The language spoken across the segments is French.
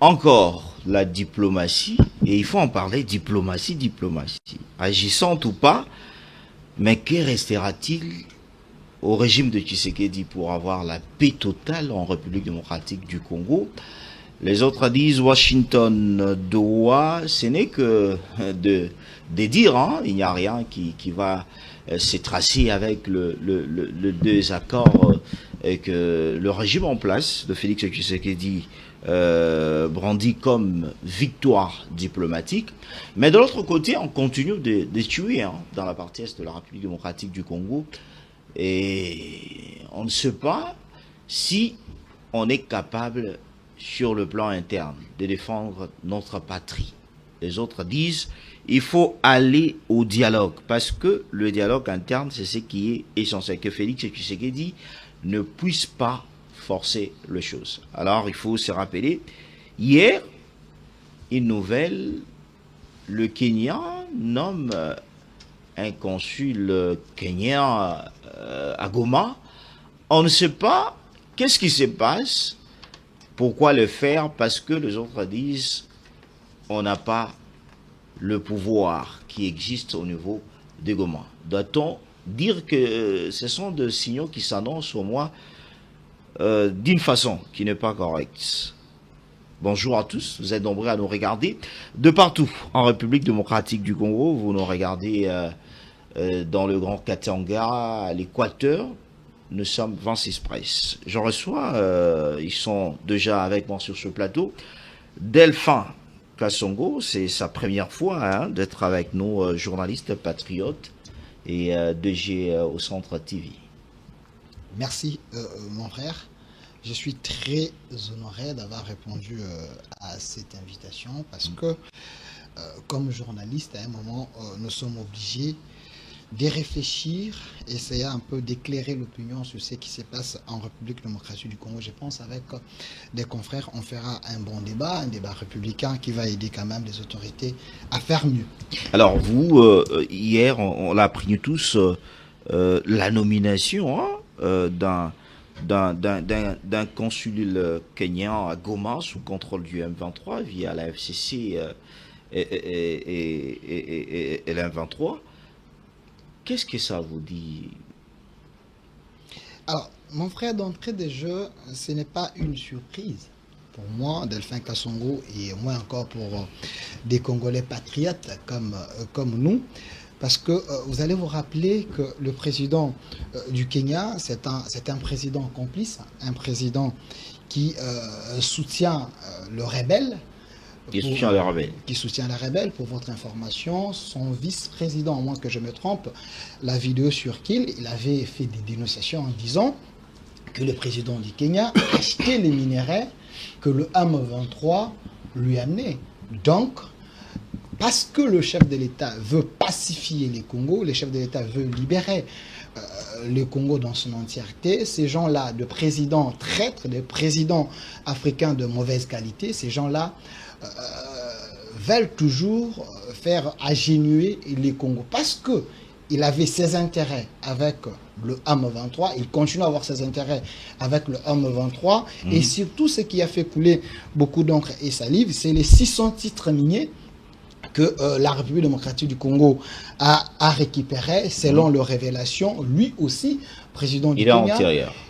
encore la diplomatie, et il faut en parler, diplomatie, agissante ou pas, mais que restera-t-il au régime de Tshisekedi pour avoir la paix totale en République démocratique du Congo? Les autres disent Washington, Doha, ce n'est que de dire, hein, il n'y a rien qui va se tracer avec le deux accords que le régime en place de Félix Tshisekedi brandit comme victoire diplomatique. Mais de l'autre côté, on continue de tuer, hein, dans la partie est de la République démocratique du Congo. Et on ne sait pas si on est capable, sur le plan interne, de défendre notre patrie. Les autres disent il faut aller au dialogue, parce que le dialogue interne, c'est ce qui est essentiel, que Félix Tshisekedi ne puisse pas forcer les choses. Alors, il faut se rappeler, hier, une nouvelle, le Kenya nomme un consul kenyan à Goma. On ne sait pas qu'est-ce qui se passe. Pourquoi le faire? Parce que les autres disent on n'a pas le pouvoir qui existe au niveau de Goma. Doit-on dire que ce sont des signaux qui s'annoncent au moins d'une façon qui n'est pas correcte? Bonjour à tous, vous êtes nombreux à nous regarder de partout en République démocratique du Congo. Vous nous regardez dans le Grand Katanga, à l'Équateur. Nous sommes 26 Presse. Je reçois, ils sont déjà avec moi sur ce plateau, Delphin Kassongo, c'est sa première fois, hein, d'être avec nous, journaliste patriote et DG au Centre TV. Merci mon frère. Je suis très honoré d'avoir répondu à cette invitation parce que comme journaliste, à un moment, nous sommes obligés de réfléchir, essayer un peu d'éclairer l'opinion sur ce qui se passe en République démocratique du Congo. Je pense avec des confrères, on fera un bon débat, un débat républicain qui va aider quand même les autorités à faire mieux. Alors vous, hier, on l'a appris tous, la nomination, hein, d'un consul kenyan à Goma sous contrôle du M23 via la FCC et l'M23. Qu'est-ce que ça vous dit? Alors, mon frère, d'entrée de jeu, ce n'est pas une surprise. Pour moi, Delphin Kassongo, et moins encore pour des Congolais patriotes comme nous, parce que vous allez vous rappeler que le président du Kenya, c'est un président complice, un président qui soutient le rebelle. Qui soutient les rebelles. Qui soutient les rebelles, pour votre information. Son vice-président, à moins que je me trompe, la vidéo sur Kill, il avait fait des dénonciations en disant que le président du Kenya achetait les minéraux que le M23 lui amenait. Donc, parce que le chef de l'État veut pacifier les Congos, le chef de l'État veut libérer le Congo dans son entièreté, ces gens-là, de présidents traîtres, de présidents africains de mauvaise qualité, ces gens-là veulent toujours faire agenouiller les Congos parce que il avait ses intérêts avec le M23, il continue à avoir ses intérêts avec le M23 et surtout ce qui a fait couler beaucoup d'encre et salive, c'est les 600 titres miniers que la République démocratique du Congo a récupéré selon leurs révélations. Lui aussi, président du Kenya,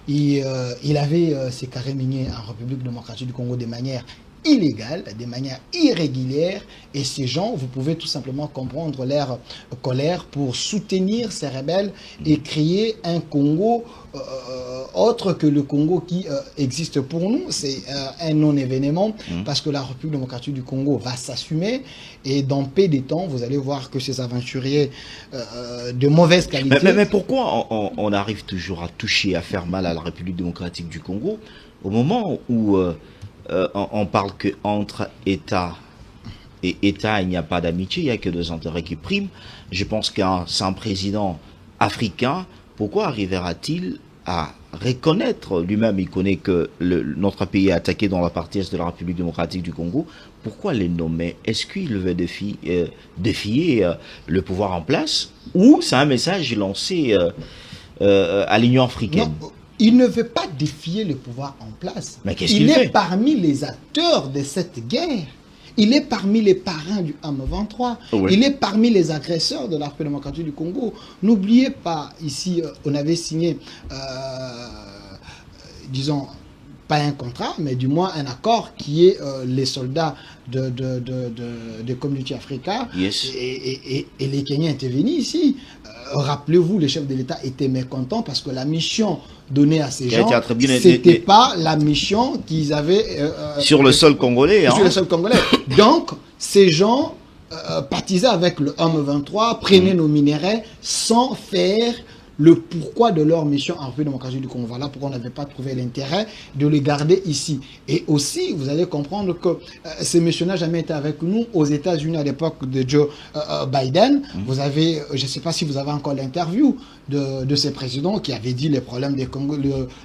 il avait ses carrés miniers en République démocratique du Congo de manière illégale, de manière irrégulière, et ces gens, vous pouvez tout simplement comprendre leur colère pour soutenir ces rebelles et créer un Congo autre que le Congo qui existe pour nous. C'est un non-événement parce que la République démocratique du Congo va s'assumer et dans peu de temps, vous allez voir que ces aventuriers de mauvaise qualité... Mais pourquoi on arrive toujours à toucher, à faire mal à la République démocratique du Congo au moment où on parle qu'entre États et États, il n'y a pas d'amitié, il n'y a que deux intérêts qui priment. Je pense qu'un président africain, pourquoi arrivera-t-il à reconnaître, lui-même il connaît que notre pays est attaqué dans la partie est de la République démocratique du Congo, pourquoi les nommer? Est-ce qu'il veut défier le pouvoir en place, ou c'est un message lancé à l'Union africaine? Non. Il ne veut pas défié le pouvoir en place. Mais qu'est-ce qu'il est fait? parmi les acteurs de cette guerre. Il est parmi les parrains du M23. Oui. Il est parmi les agresseurs de la République démocratique du Congo. N'oubliez pas, ici, on avait signé, disons, pas un contrat, mais du moins un accord qui est les soldats de Communauté Africa. Yes. Et les Kenyans étaient venus ici. Rappelez-vous, les chefs de l'État étaient mécontents parce que la mission donnée à ces gens, c'était pas la mission qu'ils avaient sur le sol congolais. Sur le sol congolais. Donc, ces gens partisaient avec le M23, prenaient nos minéraux sans faire le pourquoi de leur mission en République démocratique du Congo. Voilà pourquoi on n'avait pas trouvé l'intérêt de les garder ici. Et aussi, vous allez comprendre que ces messieurs n'ont jamais été avec nous aux États-Unis à l'époque de Joe Biden. Vous avez, je ne sais pas si vous avez encore l'interview de ces présidents qui avaient dit les problèmes des Congo,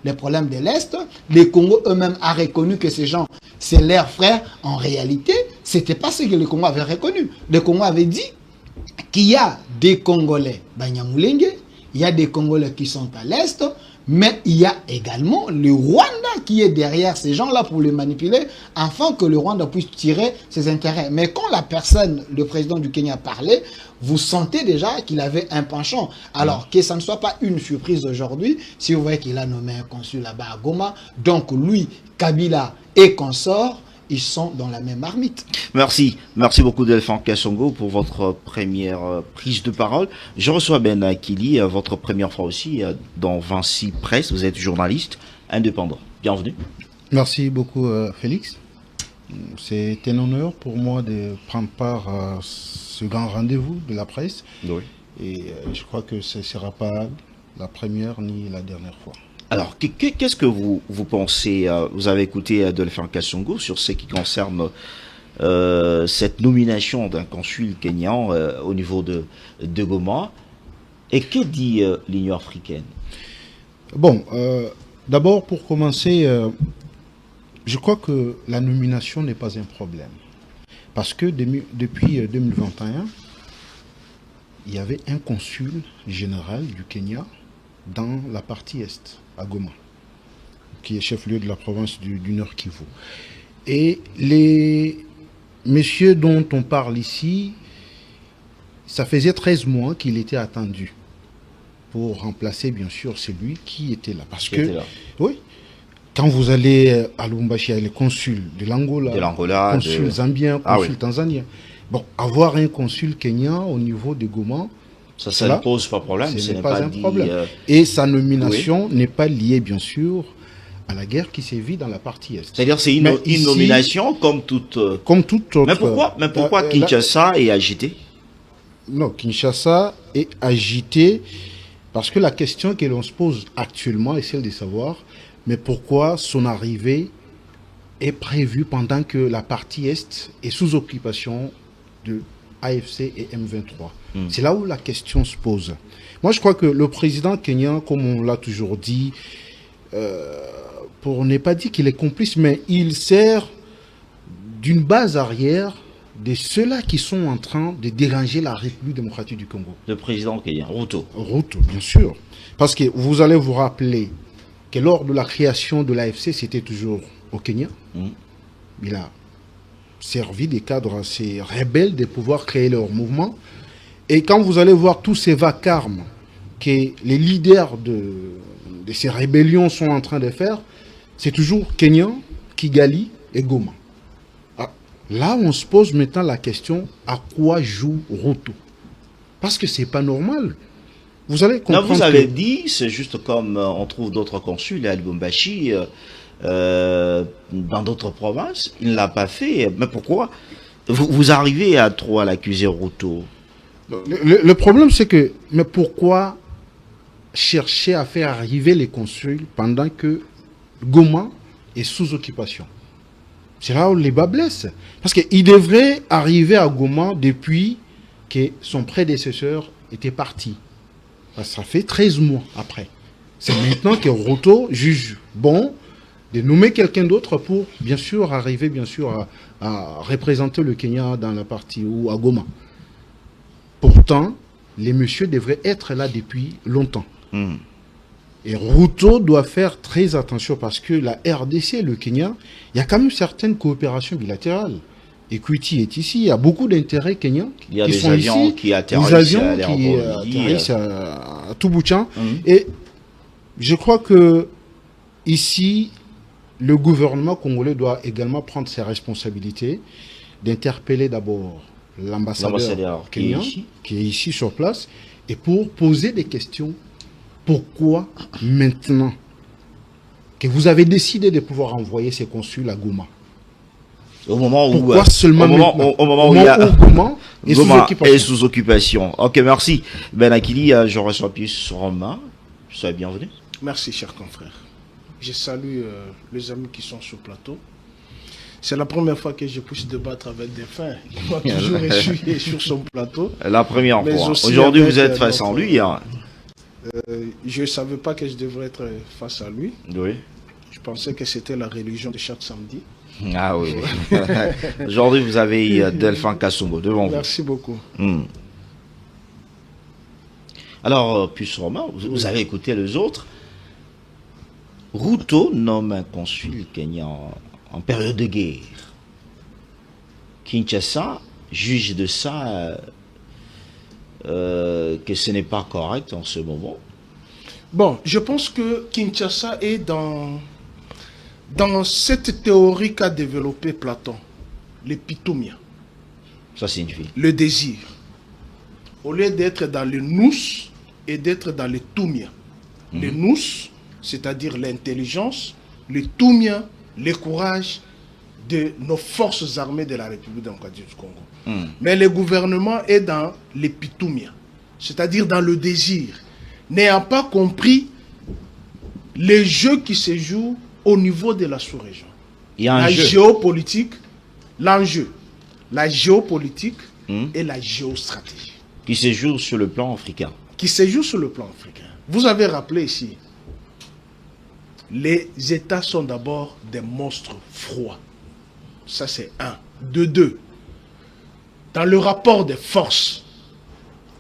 les problèmes de l'Est. Les Congos eux-mêmes ont reconnu que ces gens, c'est leurs frères. En réalité, c'était pas ce que les Congos avaient reconnu. Les Congos avaient dit qu'il y a des Congolais, Banyamulenge, il y a des Congolais qui sont à l'Est, mais il y a également le Rwanda qui est derrière ces gens-là pour les manipuler, afin que le Rwanda puisse tirer ses intérêts. Mais quand la personne, le président du Kenya parlait, vous sentez déjà qu'il avait un penchant. Alors que ça ne soit pas une surprise aujourd'hui, si vous voyez qu'il a nommé un consul là-bas à Goma, donc lui, Kabila et consorts, ils sont dans la même marmite. Merci. Merci beaucoup Delphin Kassongo pour votre première prise de parole. Je reçois Ben Akili, votre première fois aussi dans Vinci Presse. Vous êtes journaliste indépendant. Bienvenue. Merci beaucoup Félix. C'est un honneur pour moi de prendre part à ce grand rendez-vous de la presse. Oui. Et je crois que ce ne sera pas la première ni la dernière fois. Alors, qu'est-ce que vous pensez, vous avez écouté Delphin Kassongo sur ce qui concerne cette nomination d'un consul kényan au niveau de Goma. Et que dit l'Union africaine? Bon, d'abord pour commencer, je crois que la nomination n'est pas un problème. Parce que depuis 2021, il y avait un consul général du Kenya dans la partie Est, à Goma, qui est chef-lieu de la province du Nord Kivu. Et les messieurs dont on parle ici, ça faisait 13 mois qu'il était attendu pour remplacer bien sûr celui qui était là. Parce que, oui, quand vous allez à Lubumbashi, il y a les consuls de l'Angola, consul zambien, consul tanzanien. Bon, avoir un consul kenyan au niveau de Goma, ça ne pose pas problème. Ce n'est pas un problème. Et sa nomination n'est pas liée, bien sûr, à la guerre qui sévit dans la partie Est. C'est-à-dire c'est une nomination comme toute autre. Mais pourquoi Kinshasa est agité? Non, Kinshasa est agité parce que la question que l'on se pose actuellement est celle de savoir, mais pourquoi son arrivée est prévue pendant que la partie Est est sous occupation de AFC et M23. C'est là où la question se pose. Moi, je crois que le président kenyan, comme on l'a toujours dit, pour ne pas dire qu'il est complice, mais il sert d'une base arrière de ceux-là qui sont en train de déranger la République démocratique du Congo. Le président kenyan, Ruto. Ruto, bien sûr. Parce que vous allez vous rappeler que lors de la création de l'AFC, c'était toujours au Kenya. Il a servi des cadres assez rebelles de pouvoir créer leur mouvement. Et quand vous allez voir tous ces vacarmes que les leaders de ces rébellions sont en train de faire, c'est toujours Kenya, Kigali et Goma. Là, on se pose maintenant la question, à quoi joue Ruto? Parce que c'est pas normal. Vous allez comprendre. Non, vous avez dit, c'est juste comme on trouve d'autres consuls à Lubumbashi, dans d'autres provinces. Il ne l'a pas fait. Mais pourquoi vous arrivez à trop à l'accuser Ruto? Le problème, c'est que, mais pourquoi chercher à faire arriver les consuls pendant que Goma est sous occupation? C'est là où les bas blessent. Parce qu'il devrait arriver à Goma depuis que son prédécesseur était parti. Ça fait 13 mois après. C'est maintenant que Ruto juge bon de nommer quelqu'un d'autre pour, bien sûr, arriver, bien sûr, à représenter le Kenya dans la partie ou à Goma. Pourtant, les messieurs devraient être là depuis longtemps. Et Ruto doit faire très attention parce que la RDC et le Kenya, il y a quand même certaines coopérations bilatérales. Equity est ici, il y a beaucoup d'intérêts kenyans Il y a qui des sont avions ici, qui atterrissent des avions à l'aéroport qui de Lille. atterrissent à Toubouchan. Mhm. Et je crois que ici, le gouvernement congolais doit également prendre ses responsabilités d'interpeller d'abord l'ambassadeur L'ambassadeur qui est kenyan ici. qui est ici sur place et pour poser des questions. Pourquoi maintenant que vous avez décidé de pouvoir envoyer ces consuls à Goma? Au moment où, Pourquoi seulement maintenant? au moment où il y a Goma est sous Goma occupation. est sous occupation. Ok, merci. Ben Akili, je reçois plus Romain. Soyez bienvenue. Merci, chers confrères. Je salue les amis qui sont sur le plateau. C'est la première fois que je puisse débattre avec des fins. Il m'a toujours reçu sur son plateau. La première Mais fois. aussi Aujourd'hui, avec, vous êtes face à notre- lui. Hein. Je ne savais pas que je devrais être face à lui. Oui. Je pensais que c'était la religion de chaque samedi. Ah oui. Aujourd'hui, vous avez Delphin Kassongo devant vous. Merci beaucoup. Hmm. Alors, plus Romain, vous avez écouté les autres. Ruto nomme un consul kenyan en période de guerre. Kinshasa juge de ça que ce n'est pas correct en ce moment. Bon, je pense que Kinshasa est dans cette théorie qu'a développé Platon, l'épitomia, Ça signifie. le désir. Au lieu d'être dans le nous et d'être dans le tumia. Le nous, c'est-à-dire l'intelligence, le tumia, le courage de nos forces armées de la République démocratique du Congo. Mais le gouvernement est dans l'épitomia, c'est-à-dire dans le désir, n'ayant pas compris les jeux qui se jouent au niveau de la sous-région. Il y a un La jeu. géopolitique, l'enjeu, la géopolitique et la géostratégie, qui se joue sur le plan africain. qui se joue sur le plan africain. Vous avez rappelé ici, les États sont d'abord des monstres froids. Ça c'est un. De deux, dans le rapport des forces,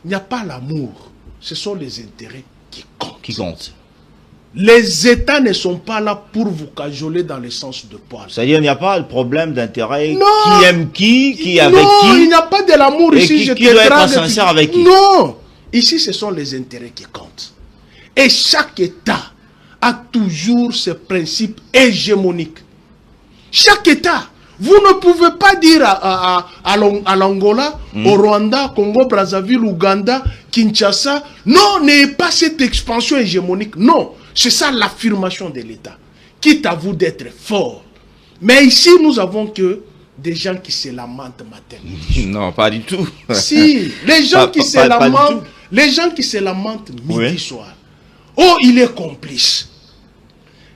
il n'y a pas l'amour, ce sont les intérêts qui comptent. Qui compte. Les États ne sont pas là pour vous cajoler dans le sens de poil. C'est-à-dire qu'il n'y a pas le problème d'intérêt. Non. Qui aime qui est avec Non, il qui. n'y a pas de l'amour Et ici. qui je doit te être drague, sincère avec qui? Non. Ici, ce sont les intérêts qui comptent. Et chaque État a toujours ses principes hégémoniques. Chaque État. Vous ne pouvez pas dire à l'Angola, au Rwanda, Congo, Brazzaville, Ouganda, Kinshasa, non, n'ayez pas cette expansion hégémonique. Non, c'est ça l'affirmation de l'État. Quitte à vous d'être fort. Mais ici, nous avons que des gens qui se lamentent matin. Non, pas du tout. Si, les gens qui se pas du lamentent, tout. les gens qui se lamentent midi Oui. soir. Oh, il est complice.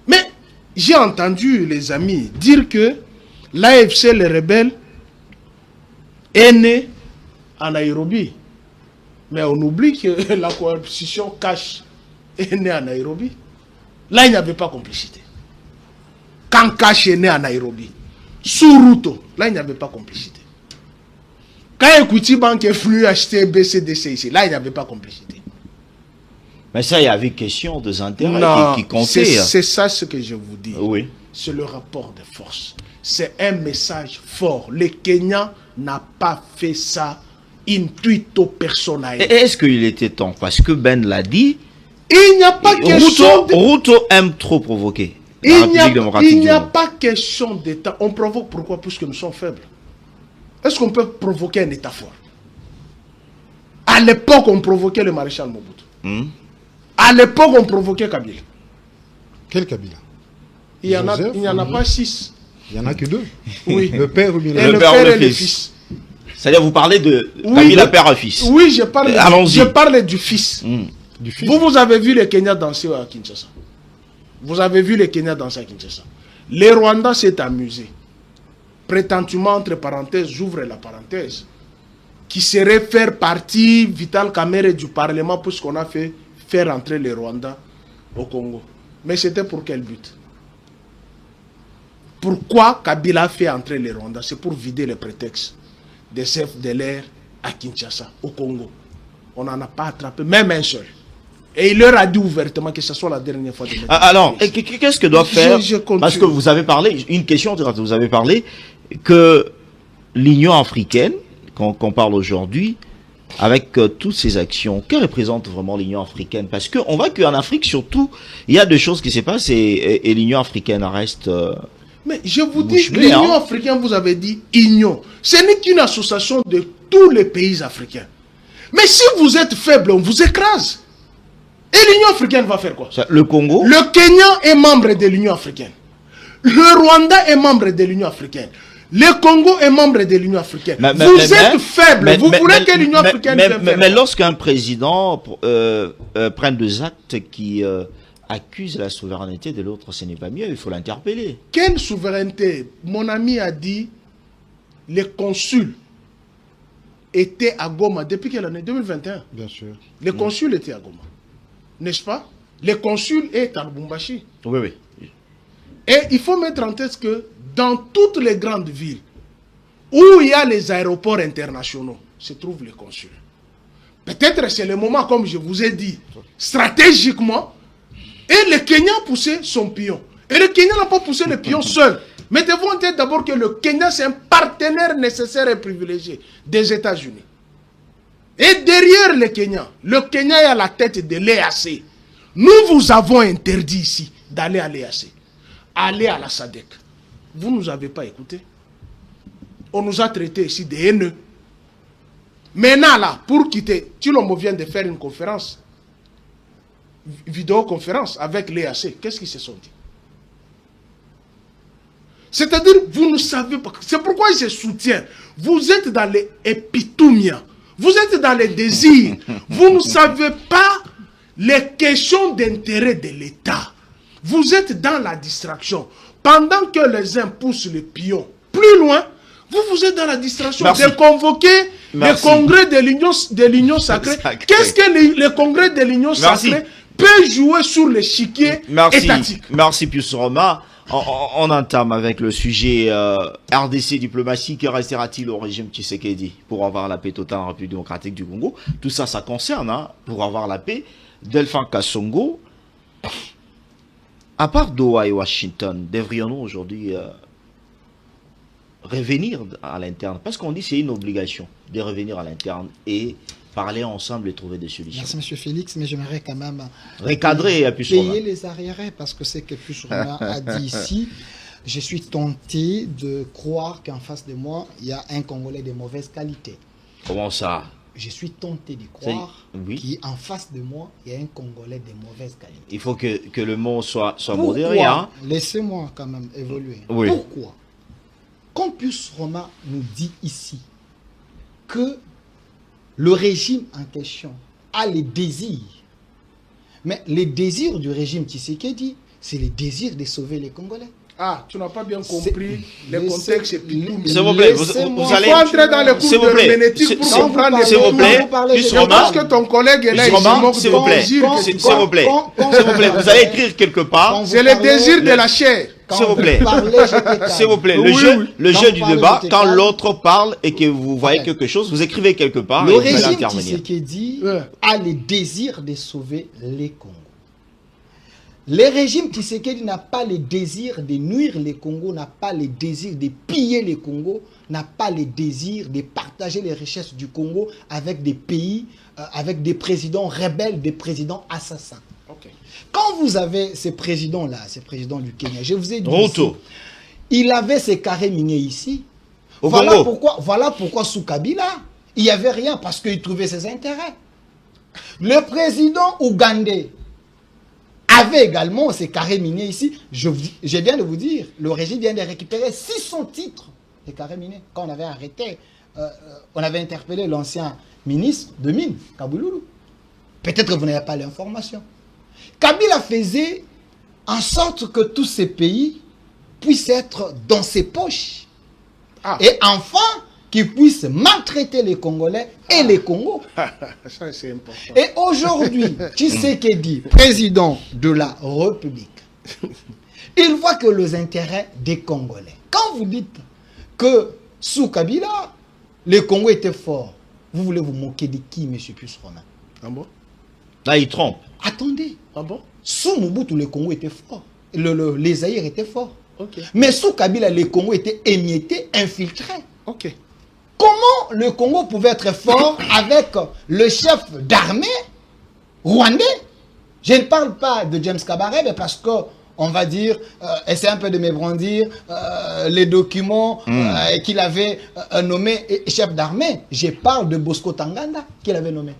Mais j'ai entendu les amis dire que l'AFC, les rebelles, est né à Nairobi. Mais on oublie que la coalition Cash est née à Nairobi. Là, il n'y avait pas complicité. Quand Cash est né à Nairobi, sous Ruto, là, il n'y avait pas complicité. Quand Equity Bank est venu acheter BCDC ici, là, il n'y avait pas complicité. Mais ça, il y avait question des intérêts Non, qui comptaient. c'est ça ce que je vous dis. Oui. C'est le rapport de force. C'est un message fort. Le Kenya n'a pas fait ça intuito personae. Et est-ce qu'il était temps? Parce que Ben l'a dit, Il n'y a pas question Ruto aime trop provoquer la il République démocratique n'y du a Congo. pas question d'État. On provoque pourquoi? Puisque nous sommes faibles. Est-ce qu'on peut provoquer un État fort? À l'époque, on provoquait le maréchal Mobutu. À l'époque, on provoquait Kabila. Quel Kabila? Il n'y en Joseph, a pas 6. Il n'y en a que 2. Oui. Le père ou bien Et Le le père ou père le et le fils. fils. C'est-à-dire, vous parlez de Oui, Kabila mais- père à fils. Oui, je Allons-y. parle du fils. du fils. Vous avez vu les Kenyans danser à Kinshasa. Vous avez vu les Kenyans danser à Kinshasa. Les Rwandais s'est amusé. Prétendument, entre parenthèses, j'ouvre la parenthèse, qui serait faire partie Vital Kamerhe du Parlement puisqu'on a fait faire entrer les Rwandais au Congo. Mais c'était pour quel but? Pourquoi Kabila a fait entrer les Rwandais? C'est pour vider les prétextes des chefs de l'air à Kinshasa, au Congo. On n'en a pas attrapé, même un seul. Et il leur a dit ouvertement que ce soit la dernière fois de mettre Alors, qu'est-ce que doit faire continue. Parce que vous avez parlé, une question, vous avez parlé que l'Union africaine, qu'on parle aujourd'hui, avec toutes ces actions, que représente vraiment l'Union africaine? Parce qu'on voit qu'en Afrique, surtout, il y a deux choses qui se passent et l'Union africaine reste... Mais je vous dis, bouche bée, l'Union hein. africaine, vous avez dit union. Ce n'est qu'une association de tous les pays africains. Mais si vous êtes faible, on vous écrase. Et l'Union africaine va faire quoi? Le Congo? Le Kenya est membre de l'Union africaine. Le Rwanda est membre de l'Union africaine. Le Congo est membre de l'Union africaine. Vous êtes faible. Vous voulez que l'Union africaine vienne faire mais quoi? lorsqu'un président prenne des actes qui accusent la souveraineté de l'autre, ce n'est pas mieux, il faut l'interpeller. Quelle souveraineté? Mon ami a dit, les consuls étaient à Goma depuis quelle année? 2021. Bien sûr. Les consuls étaient à Goma. N'est-ce pas? Les consuls étaient à Lubumbashi. Oui, oui. Et il faut mettre en tête que dans toutes les grandes villes où il y a les aéroports internationaux, se trouvent les consuls. Peut-être c'est le moment, comme je vous ai dit, stratégiquement, et le Kenya a poussé son pion. Et le Kenya n'a pas poussé le pion seul. Mettez-vous en tête d'abord que le Kenya, c'est un partenaire nécessaire et privilégié des États-Unis. Et derrière le Kenya est à la tête de l'EAC. Nous vous avons interdit ici d'aller à l'EAC. Allez à la SADC. Vous ne nous avez pas écouté. On nous a traités ici de haineux. Maintenant là, pour quitter, Tshilombo vient de faire une conférence, vidéoconférence avec l'EAC. Qu'est-ce qu'ils se sont dit? C'est-à-dire, vous ne savez pas. C'est pourquoi ils se soutiennent. Vous êtes dans les épitoumia. Vous êtes dans les désirs. Vous ne savez pas les questions d'intérêt de l'État. Vous êtes dans la distraction. Pendant que les uns poussent le pion plus loin, vous êtes dans la distraction de convoquer le congrès de l'Union sacrée. Qu'est-ce que le congrès de l'Union sacrée peut jouer sur l'échiquier étatique? Merci Pius Roma. On entame avec le sujet RDC diplomatie. Que restera-t-il au régime Tshisekedi pour avoir la paix totale en République démocratique du Congo? Tout ça, ça concerne, hein, pour avoir la paix. Delphin Kassongo, à part Doha et Washington, devrions-nous aujourd'hui revenir à l'interne? Parce qu'on dit que c'est une obligation de revenir à l'interne et parler ensemble et trouver des solutions. Merci M. Félix, mais j'aimerais quand même recadrer payer les arriérés, parce que c'est que Pius Roma a dit ici. Je suis tenté de croire qu'en face de moi, il y a un Congolais de mauvaise qualité. Comment ça? Je suis tenté de croire qu'en face de moi, il y a un Congolais de mauvaise qualité. Il faut que le mot soit Pourquoi? modéré. Hein? Laissez-moi quand même évoluer. Oui. Pourquoi? Quand Pius Roma nous dit ici que le régime en question a les désirs, mais les désirs du régime Tshisekedi, c'est les désirs de sauver les Congolais. Ah, tu n'as pas bien compris le contexte épitoumé. S'il vous plaît, vous allez... Il faut entrer dans le cours de l'herméneutique pour comprendre les s'il vous plaît, Je pense que ton collègue est là, il se moque s'il vous plaît, s'il vous plaît, vous allez écrire quelque part. C'est le désir de la chair. S'il vous plaît, s'il vous plaît, le jeu du débat, quand l'autre parle et que vous voyez quelque chose, vous écrivez quelque part et le vous allez régime intervenir. Tshisekedi a le désir de sauver les Congos. Le régime Tshisekedi n'a pas le désir de nuire les Congos, n'a pas le désir de piller les Congos, n'a pas le désir de partager les richesses du Congo avec des pays, avec des présidents rebelles, des présidents assassins. Okay. Quand vous avez ces présidents-là, ces présidents du Kenya, je vous ai dit ici, il avait ses carrés miniers ici. Voilà pourquoi sous Kabila, il n'y avait rien, parce qu'il trouvait ses intérêts. Le président ougandais avait également ses carrés miniers ici. Je viens de vous dire, le régime vient de récupérer 600 titres de carrés miniers. Quand on avait arrêté, on avait interpellé l'ancien ministre de Mines, Kabouloulou. Peut-être que vous n'avez pas l'information. Kabila faisait en sorte que tous ces pays puissent être dans ses poches. Et enfin, qu'ils puissent maltraiter les Congolais et les Congos. Ça, c'est important. Et aujourd'hui, Tshisekedi, président de la République, il voit que les intérêts des Congolais. Quand vous dites que sous Kabila, les Congos étaient forts, vous voulez vous moquer de qui, M. Pius Roma? Ah bon? Là, il trompe. Attendez. Ah bon? Sous Mobutu, le Congo était fort. Les Zaïre étaient forts. Ok. Mais sous Kabila, le Congo était émietté, infiltré. Ok. Comment le Congo pouvait être fort avec le chef d'armée rwandais? Je ne parle pas de James Kabarebe parce que, on va dire, essayer un peu de m'ébrandir les documents qu'il avait nommé chef d'armée. Je parle de Bosco Tanganda qu'il avait nommé.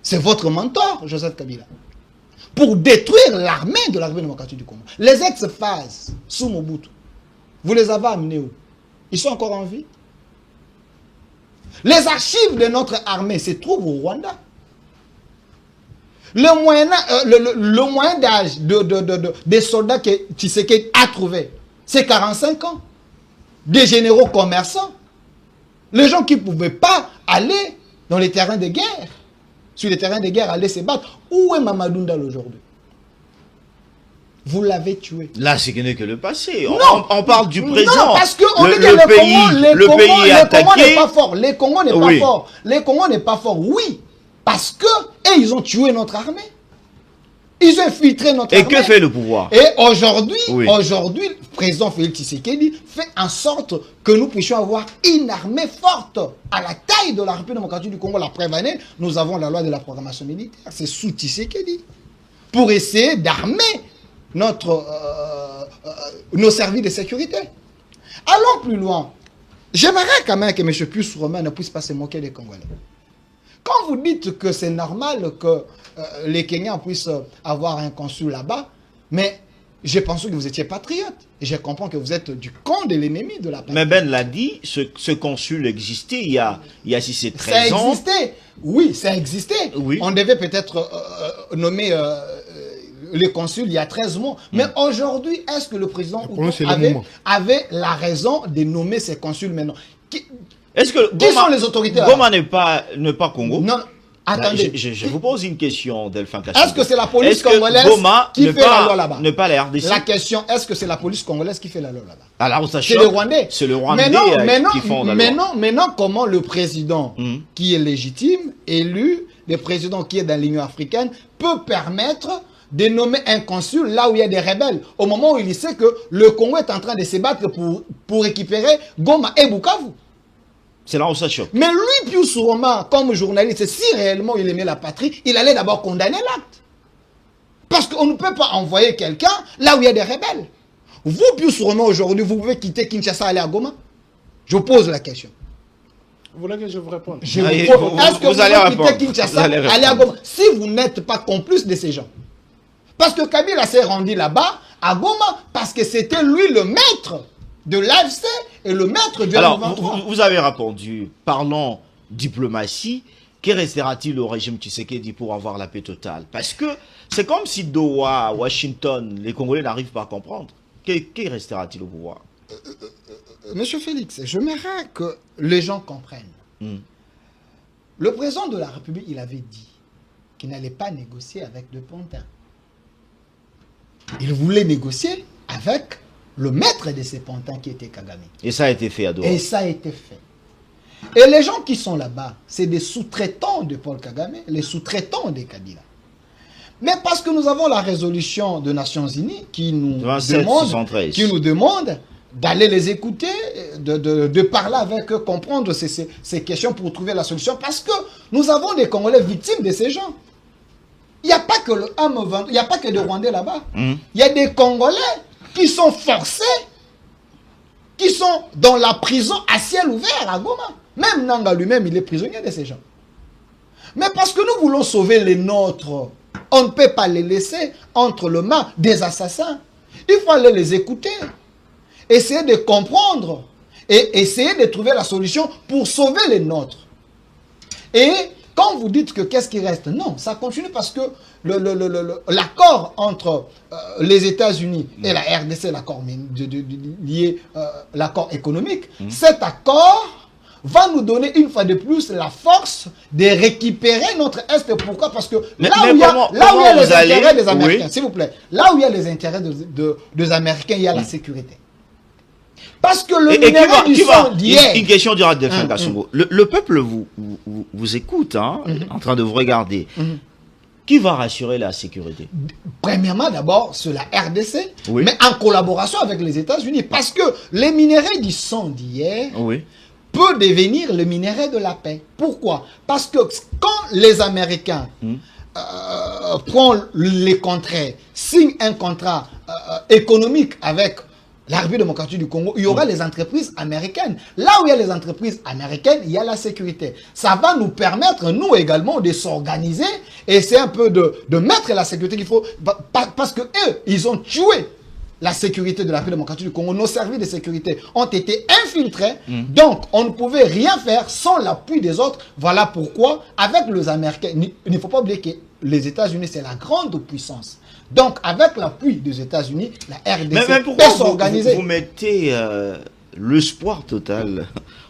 C'est votre mentor, Joseph Kabila. Pour détruire l'armée de la République démocratique du Congo. Les ex-phases sous Mobutu, vous les avez amenés où? Ils sont encore en vie? Les archives de notre armée se trouvent au Rwanda. Le moyen d'âge des soldats que Tshisekedi a trouvé, c'est 45 ans. Des généraux commerçants. Les gens qui ne pouvaient pas aller dans les terrains de guerre. Sur les terrains de guerre, aller se battre. Où est Mamadou Ndal aujourd'hui? Vous l'avez tué. Là, c'est que n'est que le passé. Non. On parle du présent. Non, parce que on dit que le pays est attaqué. Le Congo n'est pas fort. Le Congo n'est pas Oui. fort. Le Congo n'est pas fort. Oui. Parce que ils ont tué notre armée. Ils ont infiltré notre Et armée. que fait le pouvoir? Et aujourd'hui, Oui. aujourd'hui, le président Félix Tshisekedi fait en sorte que nous puissions avoir une armée forte à la taille de la République démocratique du Congo. La preuve année, nous avons la loi de la programmation militaire. C'est sous Tshisekedi. Pour essayer d'armer nos services de sécurité. Allons plus loin. J'aimerais quand même que M. Pius Romain ne puisse pas se moquer des Congolais. Quand vous dites que c'est normal que les Kenyans puissent avoir un consul là-bas, mais je pense que vous étiez patriote. Et je comprends que vous êtes du camp de l'ennemi de la patrie. Mais Ben l'a dit, ce consul existait il y a si c'est 13 Ça ans. existait. Oui, ça existait. Oui. On devait peut-être nommer les consuls il y a 13 mois. Mais aujourd'hui, est-ce que le président problème, c'est le avait, moment. avait la raison de nommer ces consuls maintenant? Est-ce que Qui sont les autorités là? Goma n'est pas Congo? Non, attendez. Je vous pose une question, Delphin Kassogo. Est-ce que c'est la police Est-ce que congolaise Goma qui ne fait pas- la loi là-bas? Ne pas la RDC? La question, est-ce que c'est la police congolaise qui fait la loi là-bas? Alors, ça C'est choque. le Rwandais. C'est le Rwandais qui font la loi. Maintenant, comment le président qui est légitime, élu, le président qui est dans l'Union africaine, peut permettre de nommer un consul là où il y a des rebelles, au moment où il sait que le Congo est en train de se battre pour récupérer Goma et Bukavu. C'est là où ça choque. Mais lui, Pius Roma, comme journaliste, si réellement il aimait la patrie, il allait d'abord condamner l'acte. Parce qu'on ne peut pas envoyer quelqu'un là où il y a des rebelles. Vous, Pius Roma, aujourd'hui, vous pouvez quitter Kinshasa et aller à Goma? Je vous pose la question. Vous voulez que je vous réponde? Je Ah, vous pose. vous- Est-ce que vous vous allez pouvez répondre. quitter Kinshasa, Vous allez aller à répondre. Goma, si vous n'êtes pas complice de ces gens? Parce que Kabila s'est rendu là-bas, à Goma, parce que c'était lui le maître de l'AFC et le maître du Alors, M23. vous avez répondu, parlons diplomatie, que restera-t-il au régime Tshisekedi pour avoir la paix totale? Parce que c'est comme si Doha, Washington, les Congolais n'arrivent pas à comprendre. Que restera-t-il au pouvoir? Monsieur Félix, j'aimerais que les gens comprennent. Le président de la République, il avait dit qu'il n'allait pas négocier avec De Pontin. Il voulait négocier avec le maître de ces Pontins qui était Kagame. Et ça a été fait à Doha. Et ça a été fait. Et les gens qui sont là-bas, c'est des sous-traitants de Paul Kagame, les sous-traitants de Kabila. Mais parce que nous avons la résolution des Nations Unies qui nous 27-613. demande d'aller les écouter, de parler avec eux, comprendre ces questions pour trouver la solution. Parce que nous avons des Congolais victimes de ces gens. Il n'y a pas que le M20, il n'y a pas que des Rwandais là-bas. Il y a des Congolais qui sont forcés, qui sont dans la prison à ciel ouvert à Goma. Même Nanga lui-même, il est prisonnier de ces gens. Mais parce que nous voulons sauver les nôtres, on ne peut pas les laisser entre les mains des assassins. Il faut aller les écouter, essayer de comprendre et essayer de trouver la solution pour sauver les nôtres. Et quand vous dites que qu'est-ce qui reste, non, ça continue parce que l'accord entre les États-Unis et la RDC, l'accord lié, l'accord économique, cet accord va nous donner une fois de plus la force de récupérer notre Est. Pourquoi? Parce que là où il y a les intérêts des Américains, s'il vous plaît, là où il y a les intérêts des Américains, il y a la sécurité. Parce que le Et qui minerai va, du qui va, sang d'hier... une question du Delphin Kassongo. Le peuple vous écoute, hein, en train de vous regarder. Qui va rassurer la sécurité? Premièrement, d'abord, c'est la RDC, Oui. mais en collaboration avec les États-Unis. Parce que les minéraux du sang d'hier Oui. peut devenir le minerai de la paix. Pourquoi? Parce que quand les Américains prennent les contrats, signent un contrat économique avec la République démocratique du Congo, il y aura les entreprises américaines. Là où il y a les entreprises américaines, il y a la sécurité. Ça va nous permettre, nous également, de s'organiser et c'est un peu de mettre la sécurité qu'il faut. Parce que eux, ils ont tué la sécurité de la République démocratique du Congo. Nos services de sécurité ont été infiltrés. Donc, on ne pouvait rien faire sans l'appui des autres. Voilà pourquoi, avec les Américains, il ne faut pas oublier que les États-Unis, c'est la grande puissance. Donc, avec l'appui des États-Unis, la RDC Mais pourquoi peut s'organiser. vous mettez l'espoir total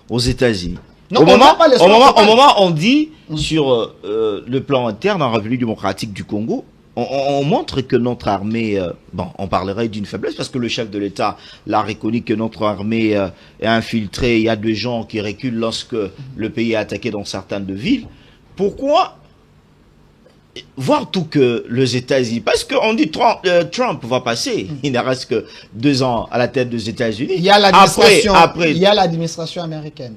aux États-Unis? Non, Au on n'a pas l'espoir total. moment, on dit sur le plan interne en République démocratique du Congo, on montre que notre armée, bon, on parlerait d'une faiblesse parce que le chef de l'État l'a reconnu que notre armée est infiltrée. Il y a des gens qui reculent lorsque le pays est attaqué dans certaines villes. Pourquoi voir tout que les États-Unis, parce qu'on dit Trump va passer, il ne reste que 2 ans à la tête des États-Unis. Il y a l'administration, après, il y a l'administration américaine.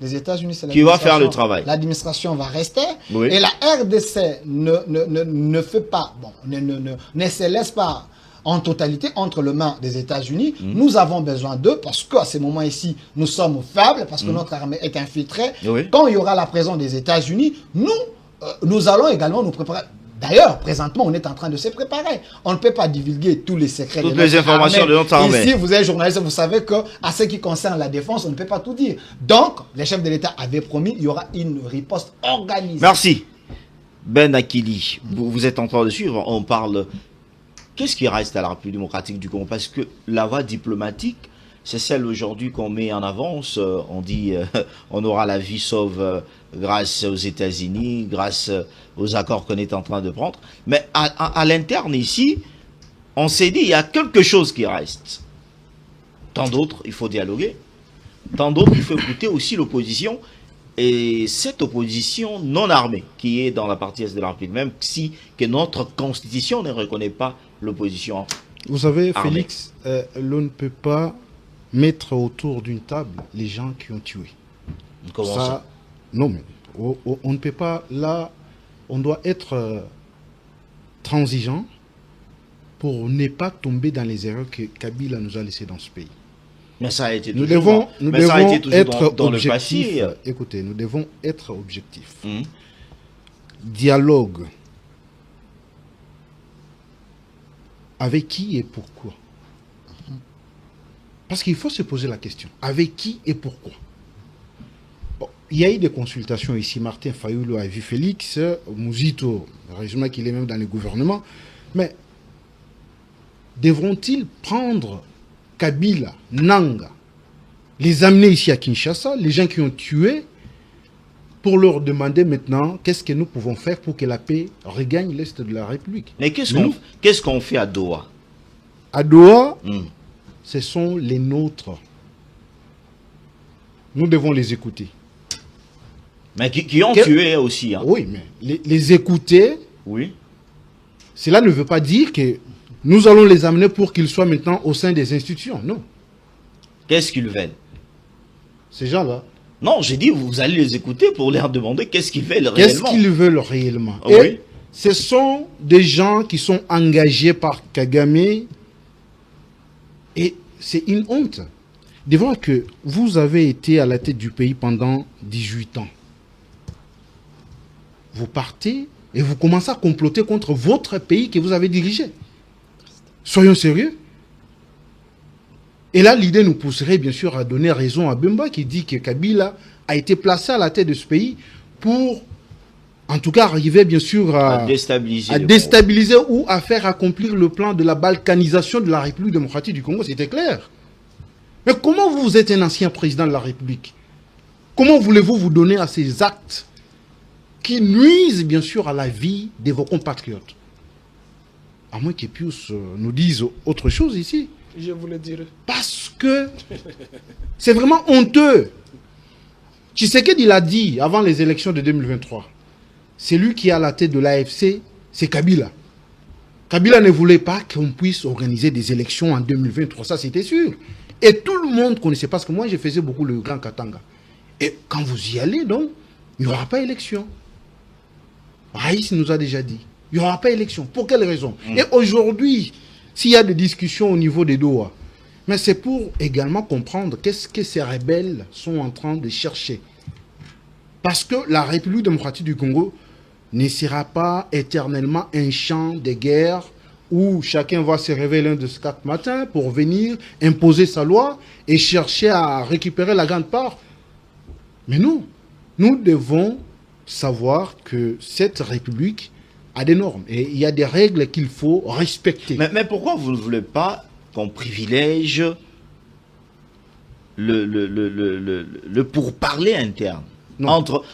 Les États-Unis, c'est qui va faire le travail. L'administration va rester. Oui. Et la RDC ne fait pas, bon, ne se laisse pas en totalité entre les mains des États-Unis. Nous avons besoin d'eux parce qu'à ce moment ici, nous sommes faibles parce que notre armée est infiltrée. Oui. Quand il y aura la présence des États-Unis, nous allons également nous préparer. D'ailleurs, présentement, on est en train de se préparer. On ne peut pas divulguer tous les secrets Toutes de notre les informations armée. de notre armée. Ici, vous êtes journaliste, vous savez que à ce qui concerne la défense, on ne peut pas tout dire. Donc, les chefs de l'État avaient promis, il y aura une riposte organisée. Merci. Ben Akili, vous êtes en train de suivre, on parle... Qu'est-ce qui reste à la République démocratique du Congo? Parce que la voie diplomatique, c'est celle aujourd'hui qu'on met en avance. On dit on aura la vie sauve grâce aux États-Unis, grâce aux accords qu'on est en train de prendre. Mais à l'interne ici, on s'est dit il y a quelque chose qui reste. Tant d'autres, il faut dialoguer. Tant d'autres, il faut écouter aussi l'opposition. Et cette opposition non armée qui est dans la partie est de la République, même si que notre constitution ne reconnaît pas l'opposition. Vous savez, armée. Félix, l'on ne peut pas mettre autour d'une table les gens qui ont tué. Comment ça? Non, mais on ne peut pas. Là, on doit être transigeant pour ne pas tomber dans les erreurs que Kabila nous a laissées dans ce pays. Mais ça a été Nous toujours, devons mais ça a été toujours être dans le objectifs. passé. Écoutez, nous devons être objectifs. Hum. Dialogue. Avec qui et pourquoi? Parce qu'il faut se poser la question. Avec qui et pourquoi? Bon, il y a eu des consultations ici. Martin Fayoulou a vu Félix, Mouzito, heureusement qu'il est même dans le gouvernement. Mais devront-ils prendre Kabila, Nanga, les amener ici à Kinshasa, les gens qui ont tué, pour leur demander maintenant qu'est-ce que nous pouvons faire pour que la paix regagne l'Est de la République? Mais qu'est-ce qu'on fait à Doha? À Doha, Hum. ce sont les nôtres. Nous devons les écouter. Mais qui ont tué aussi. Hein. Oui, mais les écouter, Oui. cela ne veut pas dire que nous allons les amener pour qu'ils soient maintenant au sein des institutions. Non. Qu'est-ce qu'ils veulent? Ces gens-là, Non, j'ai dit, vous allez les écouter pour leur demander qu'est-ce qu'ils veulent qu'est-ce réellement. qu'ils veulent réellement? Ah Et oui. ce sont des gens qui sont engagés par Kagame. Et c'est une honte de voir que vous avez été à la tête du pays pendant 18 ans. Vous partez et vous commencez à comploter contre votre pays que vous avez dirigé. Soyons sérieux. Et là, l'idée nous pousserait bien sûr à donner raison à Bemba qui dit que Kabila a été placé à la tête de ce pays pour, en tout cas, arriver bien sûr À déstabiliser. à le déstabiliser ou à faire accomplir le plan de la balkanisation de la République démocratique du Congo. C'était clair. Mais comment vous êtes un ancien président de la République? Comment voulez-vous vous donner à ces actes qui nuisent bien sûr à la vie de vos compatriotes? À moins qu'ils puissent nous disent autre chose ici. Je vous le dirai. Parce que c'est vraiment honteux. Tshisekedi l'a dit avant les élections de 2023. C'est lui qui est à la tête de l'AFC, c'est Kabila. Kabila ne voulait pas qu'on puisse organiser des élections en 2023, ça c'était sûr. Et tout le monde connaissait, parce que moi je faisais beaucoup le Grand Katanga. Et quand vous y allez, donc, il n'y aura pas élection. Raïs nous a déjà dit, il n'y aura pas élection. Pour quelle raison? Et aujourd'hui, s'il y a des discussions au niveau des Doha, mais c'est pour également comprendre qu'est-ce que ces rebelles sont en train de chercher. Parce que la République démocratique du Congo ne sera pas éternellement un champ de guerre où chacun va se réveiller lundi de 4 matins pour venir imposer sa loi et chercher à récupérer la grande part. Mais non, nous devons savoir que cette République a des normes et il y a des règles qu'il faut respecter. Mais pourquoi vous ne voulez pas qu'on privilège le pourparler interne entre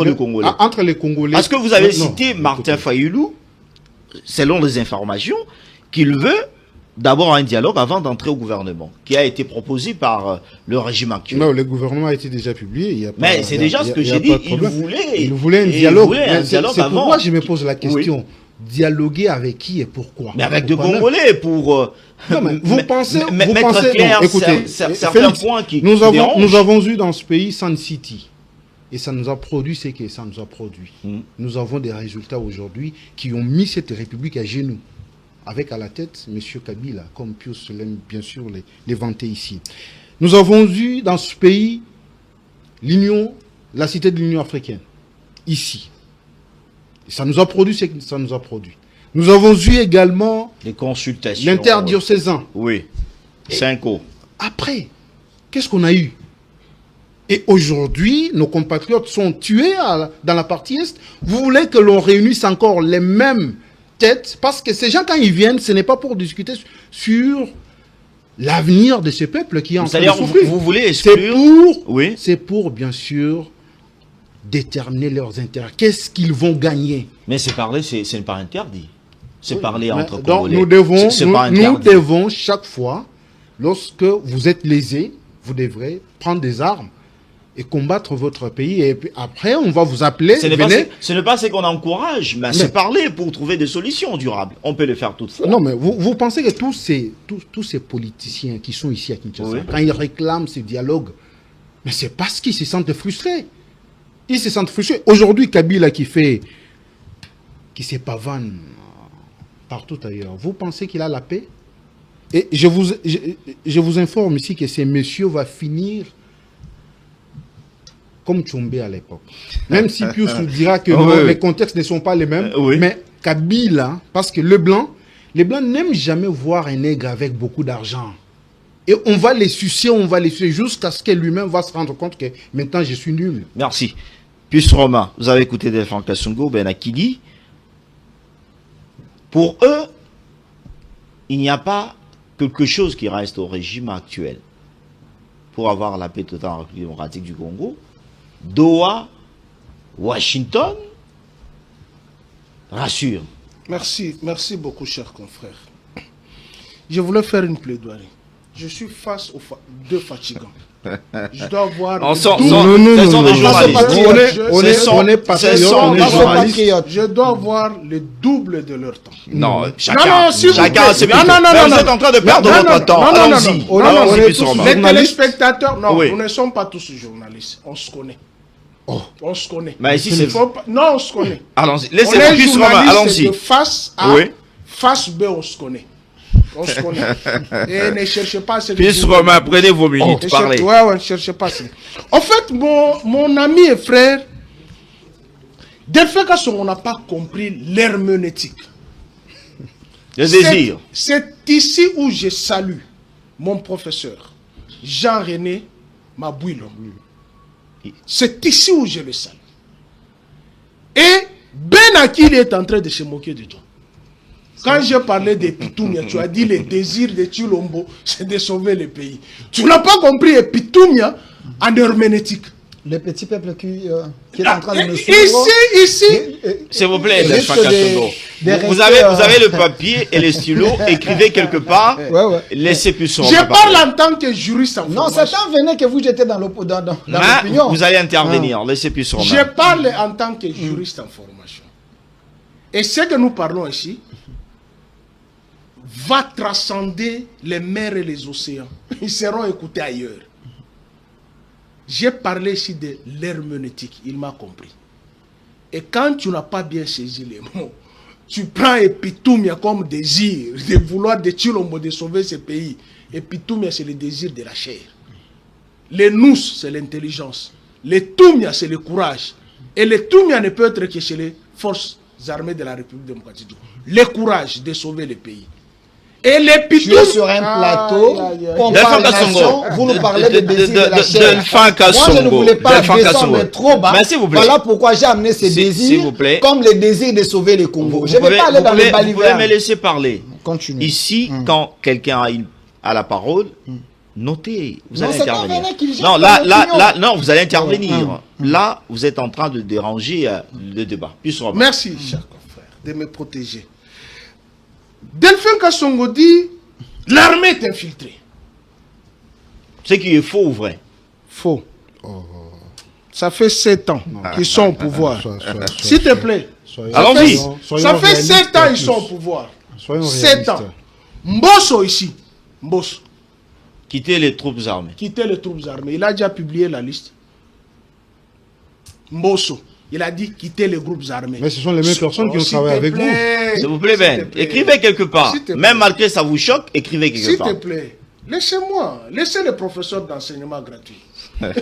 les Congolais? Entre les Congolais. Parce que vous avez cité Martin Fayoulou, selon les informations, qu'il veut d'abord un dialogue avant d'entrer au gouvernement, qui a été proposé par le régime actuel. Non, le gouvernement a été déjà publié. Mais c'est déjà ce que j'ai dit, il voulait un dialogue. C'est pourquoi je me pose la question. Oui. Dialoguer avec qui et pourquoi? Mais avec des Congolais pour... Non, mais vous pensez... mettre clair écoutez, certains points qui nous avons eu dans ce pays Sun City. Et ça nous a produit ce que ça nous a produit. Nous avons des résultats aujourd'hui qui ont mis cette République à genoux. Avec à la tête M. Kabila, comme Pius l'aime bien sûr les vanter ici. Nous avons eu dans ce pays la cité de l'Union africaine, ici. Et ça nous a produit ce que ça nous a produit. Nous avons eu également les consultations. L'interdiocésain. Oui, 5 ans. Après, qu'est-ce qu'on a eu? Et aujourd'hui, nos compatriotes sont tués dans la partie Est. Vous voulez que l'on réunisse encore les mêmes têtes? Parce que ces gens, quand ils viennent, ce n'est pas pour discuter sur l'avenir de ce peuple qui est en train de souffrir. Vous voulez exclure... C'est pour, bien sûr, déterminer leurs intérêts. Qu'est-ce qu'ils vont gagner? Mais c'est parler, ce n'est pas interdit. C'est parler entre Congolais. Donc nous devons chaque fois, lorsque vous êtes lésé, vous devrez prendre des armes et combattre votre pays. Et puis après, on va vous appeler. Ce n'est pas ce qu'on encourage, mais c'est parler pour trouver des solutions durables. On peut le faire toutefois. Non, mais vous pensez que tous ces politiciens qui sont ici à Kinshasa, quand ils réclament ce dialogue, mais c'est parce qu'ils se sentent frustrés. Ils se sentent frustrés. Aujourd'hui, Kabila qui se pavane partout ailleurs, vous pensez qu'il a la paix? Et je vous informe ici que ce monsieur va finir comme Tchombe à l'époque. Même si Pius nous dira que les contextes ne sont pas les mêmes, mais Kabila, parce que les Blancs n'aiment jamais voir un nègre avec beaucoup d'argent. Et on va les sucer jusqu'à ce que lui-même va se rendre compte que maintenant je suis nul. Merci. Pius Romain, vous avez écouté Delphin Kassongo, Benakili. Pour eux, il n'y a pas quelque chose qui reste au régime actuel. Pour avoir la paix totale en République démocratique du Congo, Doha, Washington, rassure. Merci beaucoup, chers confrères. Je voulais faire une plaidoirie. Je suis face aux deux fatigants. Je dois voir... On est patriotes, on est journalistes. Je dois voir le double de leur temps. Non, chacun, c'est bien. Vous êtes en train de perdre votre temps. Allons-y. Les téléspectateurs, non, nous ne sommes pas tous journalistes. On se connaît. On se connaît. Mais ici, c'est... Non, on se connaît. Allons-y. Laissez-moi Pius Romain, allons-y. Face A, face B, on se connaît. On se connaît. Et ne cherchez pas... Pius Romain, prenez vos minutes, parlez. Ouais, ne cherchez pas ça. En fait, mon ami et frère, Delphin Kassongo, on n'a pas compris l'herméneutique. Le désir. C'est ici où je salue mon professeur, Jean-René Mabouilo. C'est ici où je le salue. Et Benakili est en train de se moquer de toi. Quand je parlais de Pitumia, tu as dit le désir de Chilombo, c'est de sauver le pays. Tu n'as pas compris Pitumia en herméneutique. Le petit peuple qui est en train de nous suivre. Ici, S'il vous plaît, risque Delphin Kassongo. de Vous rester, avez le papier et le stylo, écrivez quelque part, Ouais. laissez plus son. je parle en tant que juriste en Non, formation. certains venaient que vous jetez dans l'opinion. Vous allez intervenir, laissez plus son. Je parle en tant que juriste en formation. Et ce que nous parlons ici va transcender les mers et les océans. Ils seront écoutés ailleurs. J'ai parlé ici de l'herméneutique, il m'a compris. Et quand tu n'as pas bien saisi les mots, tu prends Epitumia comme désir de vouloir de Chilombo de sauver ce pays. Epitumia, c'est le désir de la chair. Les nous, c'est l'intelligence. Les Tumia, c'est le courage. Et le Tumia ne peut être que chez les forces armées de la République démocratique du Congo. Le courage de sauver le pays. Et les Tu es sur un plateau, on parle de nation, vous nous parlez de désir de la chair. Moi, je ne voulais pas descendre trop bas. Voilà pourquoi j'ai amené ces désirs comme le désir de sauver le Congo. Je ne vais pas aller dans le balivernes. Vous pouvez me laisser parler. Continue. Ici, quand quelqu'un a la parole, notez, vous Non, allez c'est pas intervenir. vrai qu'il jette Non, dans l'opinion. là, non, vous allez intervenir. Là, vous êtes en train de déranger le débat. Merci, cher confrère, de me protéger. Delphin Kassongo dit l'armée est infiltrée. Ce qui est faux ou vrai? Faux. Ça fait 7 ans qu'ils sont au pouvoir. S'il te plaît. Allons-y. Ça fait 7 ans qu'ils sont au pouvoir. 7 ans. Mbosso ici. Mbosso. Quitter les troupes armées. Quitter les troupes armées. Il a déjà publié la liste. Mbosso. Il a dit quitter les groupes armés. Mais ce sont les mêmes personnes qui ont travaillé avec vous. S'il vous plaît, Ben, écrivez quelque part. Même malgré ça vous choque, écrivez quelque part. S'il te plaît, laissez-moi. Laissez les professeurs d'enseignement gratuit. Mais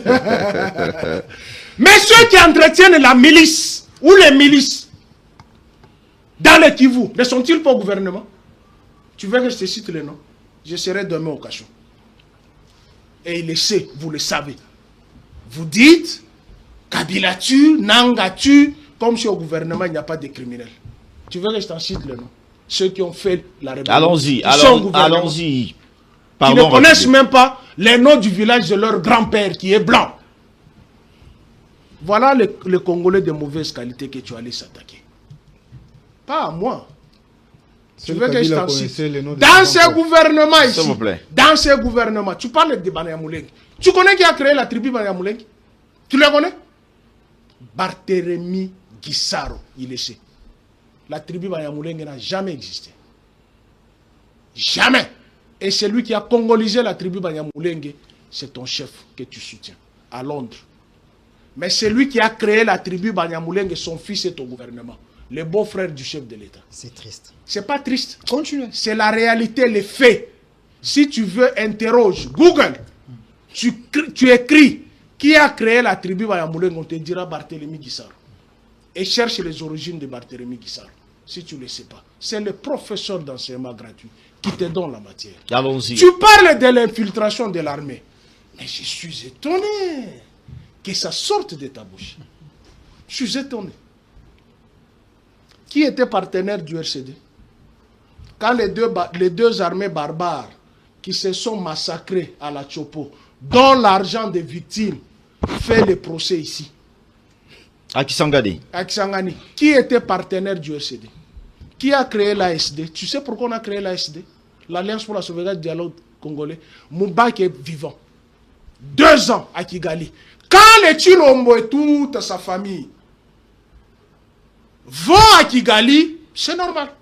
ceux qui entretiennent la milice ou les milices dans le Kivu, ne sont-ils pas au gouvernement? Tu veux que je te cite les noms? Je serai demain au cachot. Et il le sait, vous le savez. Vous dites Kabila-tu, Nanga-tu, comme si au gouvernement il n'y a pas de criminels. Tu veux que je t'en cite le nom? Ceux qui ont fait la rébellion. Allons-y, allons-y. Qui ne connaissent même pas les noms du village de leur grand-père qui est blanc. Voilà les Congolais de mauvaise qualité que tu allais s'attaquer. Pas à moi. Tu veux que je t'en cite? Dans ces gouvernements ici, dans ces gouvernements, tu parles de Banyamulenge. Tu connais qui a créé la tribu Banyamulenge? Tu le connais? Barthélemy Guissaro, il le sait. La tribu Banyamulenge n'a jamais existé. Jamais. Et c'est lui qui a congolisé la tribu Banyamulenge, c'est ton chef que tu soutiens, à Londres. Mais c'est lui qui a créé la tribu Banyamulenge, son fils est au gouvernement. Le beau-frère du chef de l'État. C'est triste. C'est pas triste. Continue. C'est la réalité, les faits. Si tu veux, interroge, Google. Tu écris qui a créé la tribu Banyamulenge, on te dira Barthélemy Guissaro. Et cherche les origines de Barthélemy Guissaro. Si tu ne le sais pas. C'est le professeur d'enseignement gratuit qui te donne la matière. Allons-y. Tu parles de l'infiltration de l'armée. Mais je suis étonné que ça sorte de ta bouche. Je suis étonné. Qui était partenaire du RCD? Quand les deux armées barbares qui se sont massacrées à la Chopo, dont l'argent des victimes fait le procès ici. À Kisangani. À Kisangani. Qui était partenaire du RCD? Qui a créé l'ASD? Tu sais pourquoi on a créé l'ASD? L'Alliance pour la sauvegarde du dialogue congolais. Moubak est vivant. 2 ans à Kigali. Quand les Chilombo et toute sa famille vont à Kigali, c'est normal.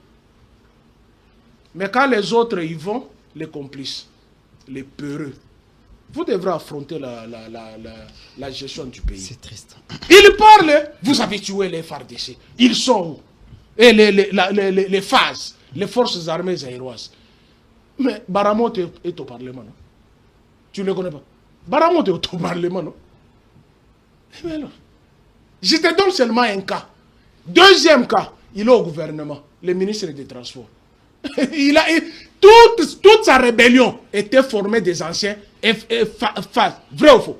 Mais quand les autres y vont, les complices, les peureux, vous devrez affronter la gestion du pays. C'est triste. Ils parlent, vous avez tué les FARDC. Ils sont où? Et les phases, les forces armées aéroises. Mais Baramot est au Parlement, non? Tu ne le connais pas? Baramot est au Parlement, non? Mais alors, je te donne seulement un cas. Deuxième cas, il est au gouvernement, le ministre des Transports. Toute sa rébellion était formée des anciens vrai ou faux?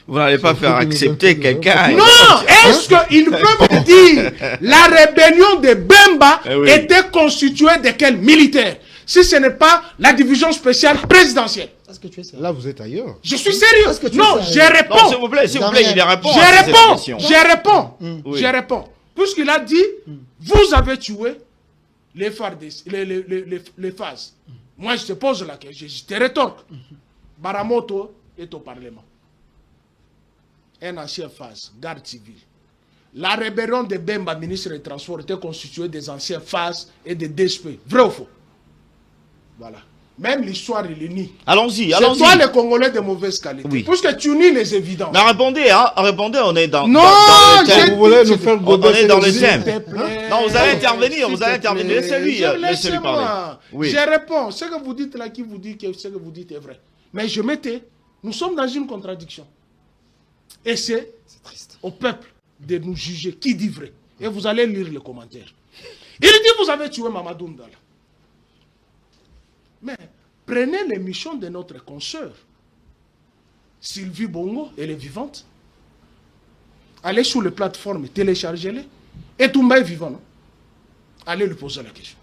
Vous n'allez pas faire accepter quelqu'un. Non, est-ce qu'il peut me dire la rébellion de Bemba était constituée de quels militaires? si ce n'est pas la division spéciale présidentielle. Est-ce que tu es sérieux? Là, vous êtes ailleurs. Je suis sérieux. Est-ce que tu Non, es je sérieux? Non, réponds. s'il vous plaît, il répond. Je à cette réponds. question. Je réponds. Oui. Je réponds. Puisqu'il a dit, vous avez tué les phases. Moi, je te pose la question, je te rétorque. Baramoto est au Parlement. Un ancien phase, garde civile. La rébellion de Bemba, ministre des Transports, était constituée des anciens phases et des DSP. Vrai ou faux? Voilà. Même l'histoire, il est nie. Allons-y, C'est allons-y. toi les Congolais de mauvaise qualité. Oui. Puisque tu nies les évidences. Mais répondez, hein, répondez, on est dans, Non, dans le j'ai- thème. Vous voulez nous faire On gober est dans le ces thème. S'il te plaît. Non, vous allez intervenir, S'il vous allez te intervenir. plaît. Laissez-lui Laissez-moi. parler. Oui. Je réponds. Ce que vous dites là, qui vous dit que ce que vous dites est vrai. Mais je m'étais. Nous sommes dans une contradiction. Et c'est au peuple de nous juger qui dit vrai. Et vous allez lire les commentaires. Il dit, vous avez tué Mamadou Ndala. Mais prenez l'émission de notre consoeur. Sylvie Bongo, elle est vivante. Allez sur les plateformes, téléchargez-les. Et Toumba est vivant, non? Allez lui poser la question.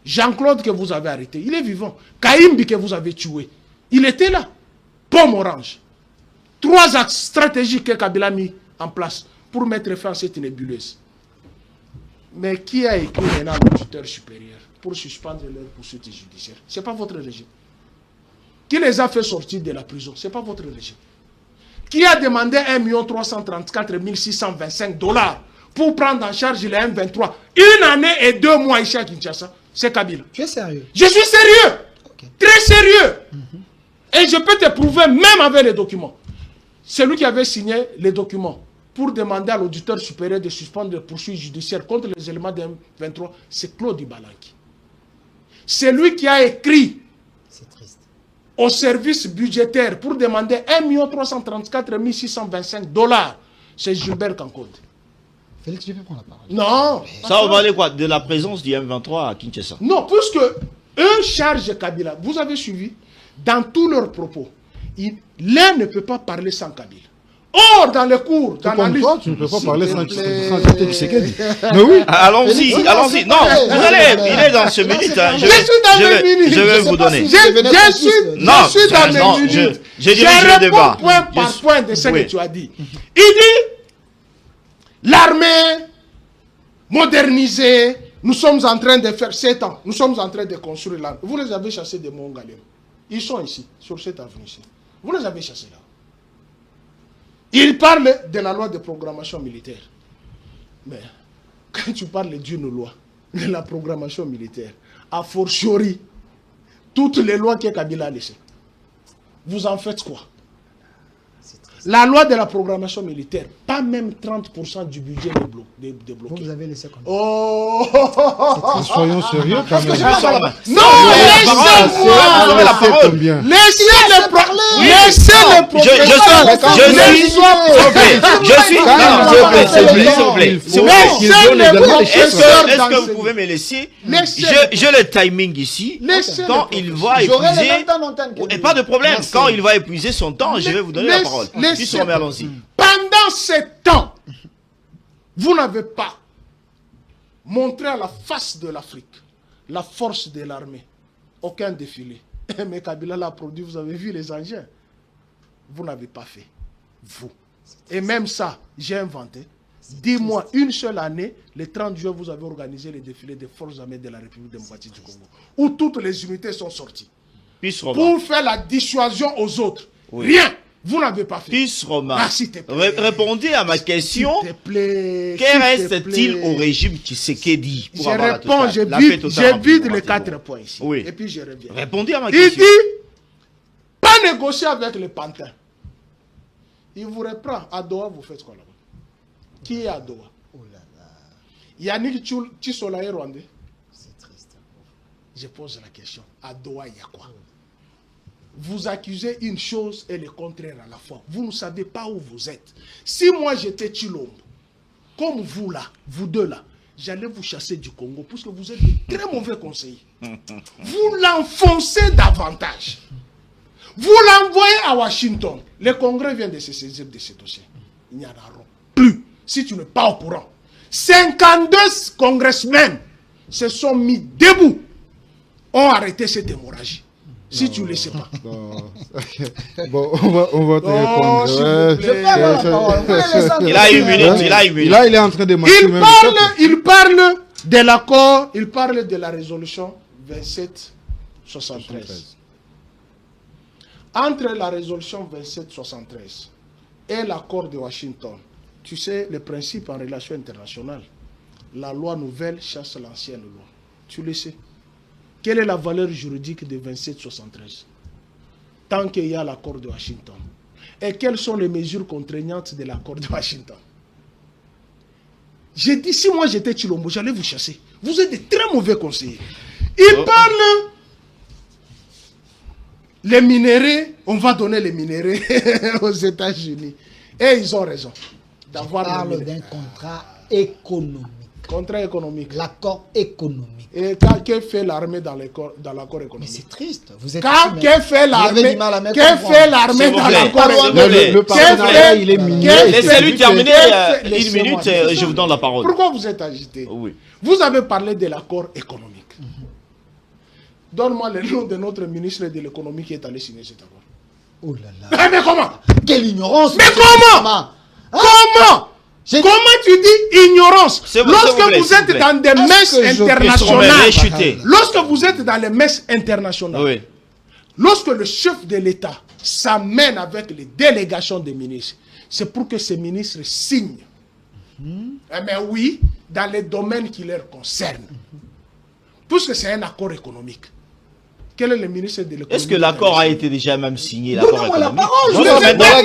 Jean-Claude que vous avez arrêté, il est vivant. Kaïmbi que vous avez tué, il était là. Pomme orange. 3 axes stratégiques que Kabila a mis en place pour mettre fin à cette nébuleuse. Mais qui a écrit maintenant l'auditeur supérieur pour suspendre leur poursuite judiciaire? Ce n'est pas votre régime. Qui les a fait sortir de la prison? Ce n'est pas votre régime. Qui a demandé 1 334 625 $ pour prendre en charge les M23 1 année et 2 mois ici à Kinshasa? C'est Kabila. Tu es sérieux? Je suis sérieux. Ok. Très sérieux. Et je peux te prouver même avec les documents. Celui qui avait signé les documents pour demander à l'auditeur supérieur de suspendre les poursuites judiciaires contre les éléments de M23, c'est Claude Ibalanki. C'est lui qui a écrit C'est triste. au service budgétaire pour demander 1 334 625 $. C'est Gilbert Kankode. Félix, tu peux prendre la parole. Non. Ça, on va aller quoi? De la présence du M23 à Kinshasa. Non, puisque eux chargent Kabila. Vous avez suivi, dans tous leurs propos, l'un ne peut pas parler sans Kabila. Or, dans les cours, Tout dans comme la toi, liste... tu ne peux pas S'il parler te sans plaît. Tshisekedi. Mais oui. Allons-y, Félix, allons-y. Non, Félix, vous allez, il est dans ce minute. Hein. Je suis dans mes minutes. Je vais Je sais vous pas donner. si vous devenez complice. Non, je suis dans mes non, minutes. je dirige le débat. réponds point par Je- point de ce oui. que tu as dit. Il dit, l'armée modernisée, nous sommes en train de faire 7 ans, nous sommes en train de construire l'armée. Vous les avez chassés de Mongalem. Ils sont ici, sur cette avenue ici. Vous les avez chassés là. Il parle de la loi de programmation militaire. Mais quand tu parles d'une loi, de la programmation militaire, a fortiori, toutes les lois que Kabila a laissées, vous en faites quoi? La loi de la programmation militaire, pas même 30% du budget débloqué. Vous avez laissé comme ça. Oh Soyons sérieux quand même. non, Avez la parole. Combien? laissez le Est-ce que vous pouvez me laisser? J'ai le timing ici. Laissez-le Quand il va J'aurai le épuiser, même temps d'antenne que et lui. pas de problème. Merci. Quand il va épuiser son temps, je vais vous donner la parole. Laissez- Mais allons-y. Pendant ce temps, vous n'avez pas montré à la face de l'Afrique la force de l'armée. Aucun défilé. Mais Kabila l'a produit, vous avez vu les engins. Vous n'avez pas fait. Vous. Et même ça, j'ai inventé. Dis-moi, une seule année, le 30 juin, vous avez organisé les défilés des forces armées de la République démocratique du Congo, où toutes les unités sont sorties. Peace Roma. Pour faire la dissuasion aux autres. Oui. Rien. Vous n'avez pas fait. Peace Roma. Ah, s'il te plaît. Répondez à ma question. S'il te plaît. Que s'il te reste-t-il plaît. au régime Tshisekedi Je pour avoir la réponds, totale- je la paix vide, totale en je vide Côte les d'Ivoire? 4 points ici. Oui. Et puis je reviens. Répondez à ma Il question. dit, pas négocier avec les pantins. Il vous reprend. À Doha, vous faites quoi là-bas? Qui est à Doha? Oh là là, Yannick Tshisola est rwandais. c'est triste. Je pose la question. À Doha, il y a quoi? Vous accusez une chose et le contraire à la fois. Vous ne savez pas où vous êtes. Si moi j'étais Chilombo, comme vous là, vous deux là, j'allais vous chasser du Congo parce que vous êtes de très mauvais conseillers. Vous l'enfoncez davantage. Vous l'envoyez à Washington. Le Congrès vient de se saisir de ce dossier. Il n'y en aura plus. Si tu n'es pas au courant. 52 congressmen se sont mis debout ont arrêté cette hémorragie. Si tu ne le sais pas. Bon, on va te répondre. s'il vous Ouais, plaît. Je peux avoir la parole. Vous me laissez Il a une minute, il a une minute. Là, il est en train de marcher même. Il parle de l'accord, il parle de la résolution 2773. Entre la résolution 2773 et l'accord de Washington, tu sais, le principe en relation internationale, la loi nouvelle chasse l'ancienne loi. Tu le sais. Quelle est la valeur juridique de 2773 tant qu'il y a l'accord de Washington? Et quelles sont les mesures contraignantes de l'accord de Washington? J'ai dit, si moi j'étais Chilombo, j'allais vous chasser. Vous êtes de très mauvais conseillers. Ils parlent, les minéraux, on va donner les minéraux aux États-Unis. Et ils ont raison On d'avoir parle le d'un contrat économique. contrat économique. L'accord économique. Et que fait l'armée dans l'accord Mais économique? c'est triste. Vous êtes Quand ici, que fait vous avez l'armée? du mal à me Que comprendre. fait l'armée S'il vous dans plaît. l'accord S'il vous économique? plaît. Le partenariat, il est minier. Laissez-lui terminer une Laissez-moi. minute, je vous donne la parole. Pourquoi vous êtes agité? Oui. Vous avez parlé de l'accord économique. Donne-moi le nom de notre ministre de l'économie qui est allé signer cet accord. Oh là là. Mais comment? Quelle ignorance. Mais monsieur comment? Sama. Comment? J'ai- Comment tu dis ignorance? C'est bon, Lorsque s'il vous plaît, vous s'il vous êtes plaît. dans des Est-ce messes que je- internationales, chuter. lorsque vous êtes dans les messes internationales, Oui. lorsque le chef de l'État s'amène avec les délégations des ministres, c'est pour que ces ministres signent. Eh bien oui, dans les domaines qui leur concernent. Puisque c'est un accord économique. Quel est le ministre de l'économie? Est-ce que l'accord a été déjà même signé, l'accord Donnez-moi la économique? parole, je Non, vous non, ai maintenant, pas-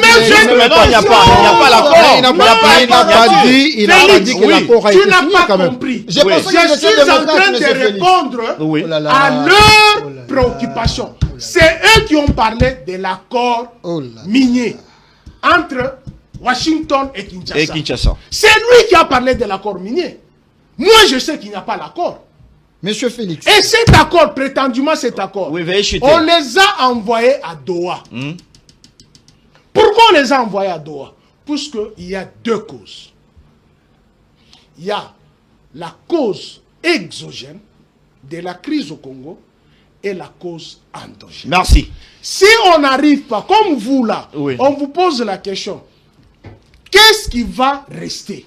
maintenant, il n'y a pas l'accord. Il n'a pas dit que l'accord a Tu été n'as signé pas quand même. compris. J'ai pensé que Je vous étiez suis en démocrate, train de monsieur Félix. répondre Oui. Oh là là. à Oh leurs là là. préoccupations. C'est eux qui ont parlé de l'accord Oh là là. minier entre Washington et Kinshasa. Et Kinshasa. C'est lui qui a parlé de l'accord minier. Moi, je sais qu'il n'y a pas l'accord. Monsieur Félix. Et cet accord, prétendument cet accord, Oui, veuillez chuter. on les a envoyés à Doha. Hmm? Pourquoi on les a envoyés à Doha? Puisqu'il y a deux causes. Il y a la cause exogène de la crise au Congo et la cause endogène. Merci. Si on n'arrive pas, comme vous là, Oui. on vous pose la question, qu'est-ce qui va rester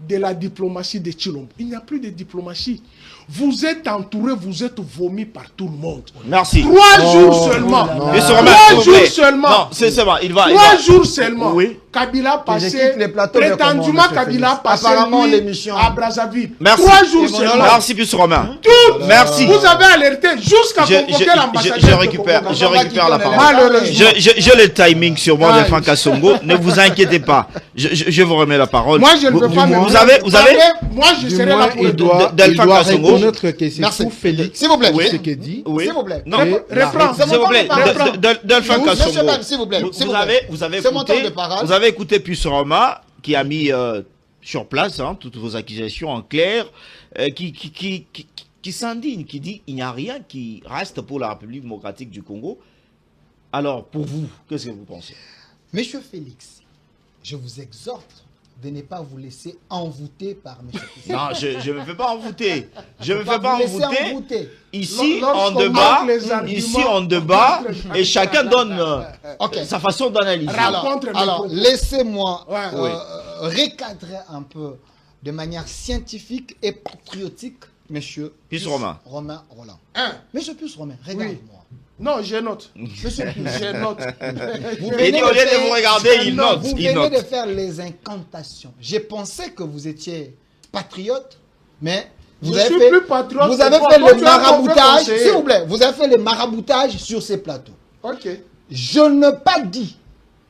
de la diplomatie de Chilombo? Il n'y a plus de diplomatie. Vous êtes entouré, vous êtes vomi par tout le monde. Merci. 3 jours seulement. Monsieur Romain, 3 s'il vous jours plaît. seulement. Non, c'est bon, il va. 3 jours seulement. Oui. Kabila je passé, quitte les plateaux de prétendument comment, monsieur Kabila Félix. passé Apparemment, lui, l'émission. à Brazzaville. Merci. 3 jours seulement. Merci, Monsieur Romain. Tout. Merci. Vous avez alerté jusqu'à convoquer l'ambassadeur. Je récupère la parole. Malheureusement. J'ai le timing sur moi de Franck Assongo. Ne vous inquiétez pas. Je vous remets la parole. Moi, je ne peux pas me Vous avez. Moi, je Du serai là moins, pour il le doit D'Alpha Kassongo. reconnaître que c'est Merci. pour Félix. S'il vous plaît. Oui. ce qu'il dit. Oui. S'il vous plaît. Non. Reprends. C'est S'il vous plaît, Reprends. Delphin Monsieur Kassongo. Ben, s'il vous plaît, s'il vous Vous avez C'est mon temps de écouté, parole. vous avez écouté Puceroma qui a mis sur place toutes vos accusations en clair, qui s'indigne, qui dit il n'y a rien qui reste pour la République démocratique du Congo. Alors, pour vous, qu'est-ce que vous pensez? Monsieur Félix, je vous exhorte de ne pas vous laisser envoûter par monsieur Félix. Non, je ne me fais pas envoûter. Je ne me Pas fais pas vous laisser envoûter. envoûter. Ici, Lorsqu'on on débat. manque les arguments, Ici, on débat. contre- Et chacun donne Ok. sa façon d'analyser. Rencontre mes Alors, propos. laissez-moi Ouais. recadrer un peu de manière scientifique et patriotique, monsieur Puce Romain. Romain Roland. Hein? Monsieur Puce Romain, regarde-moi. Non, je note. Monsieur Puce, Je note. vous Il venez dit, au lieu de faire- vous regarder, il note. Vous Il venez note. de faire les incantations. J'ai pensé que vous étiez patriote, mais vous Je avez suis fait, plus patriote vous que avez toi. fait Toi, le tu es un mauvais maraboutage, conseiller. s'il vous plaît, vous avez fait le maraboutage sur ces plateaux. Ok. Je n'ai pas dit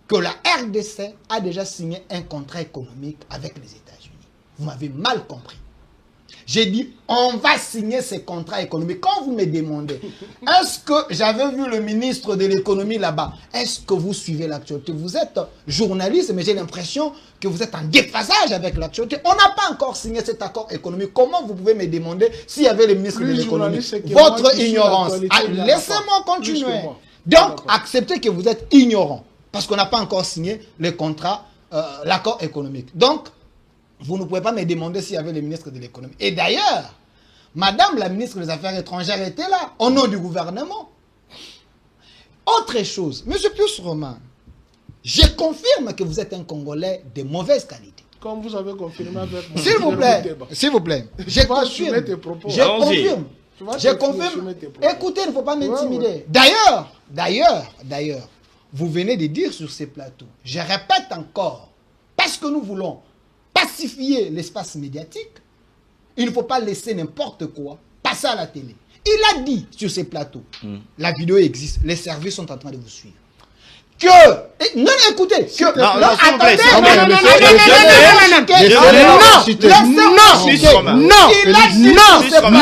que la RDC a déjà signé un contrat économique avec les États-Unis. Vous m'avez mal compris. J'ai dit, on va signer ces contrats économiques. Quand vous me demandez, est-ce que j'avais vu le ministre de l'économie là-bas? Est-ce que vous suivez l'actualité? Vous êtes journaliste, mais j'ai l'impression que vous êtes en déphasage avec l'actualité. On n'a pas encore signé cet accord économique. Comment vous pouvez me demander s'il y avait le ministre Plus de l'économie? journaliste que moi Votre qui suis ignorance. l'actualité, Ah, il y en a laissez-moi pas. continuer. Plus que moi. Donc, D'accord. acceptez que vous êtes ignorant parce qu'on n'a pas encore signé le contrat, l'accord économique. Donc, vous ne pouvez pas me demander s'il y avait le ministre de l'économie. Et d'ailleurs, Madame la ministre des Affaires étrangères était là, au nom du gouvernement. Autre chose, Monsieur Pius Roman, je confirme que vous êtes un Congolais de mauvaise qualité. Comme vous avez confirmé avec moi. S'il vous plaît, s'il vous plaît, je confirme. tes propos. Je Allons-y. confirme. Tu vas Je te confirme. soumettre tes propos. Écoutez, il ne faut pas m'intimider. Ouais. D'ailleurs, vous venez de dire sur ces plateaux, je répète encore, parce que nous voulons pacifier l'espace médiatique, il ne faut pas laisser n'importe quoi passer à la télé. Il a dit sur ces plateaux, la vidéo existe, les services sont en train de vous suivre. Que, non, écoutez, que, Non, non, s'il vous plaît, s'il vous attendez, plaît.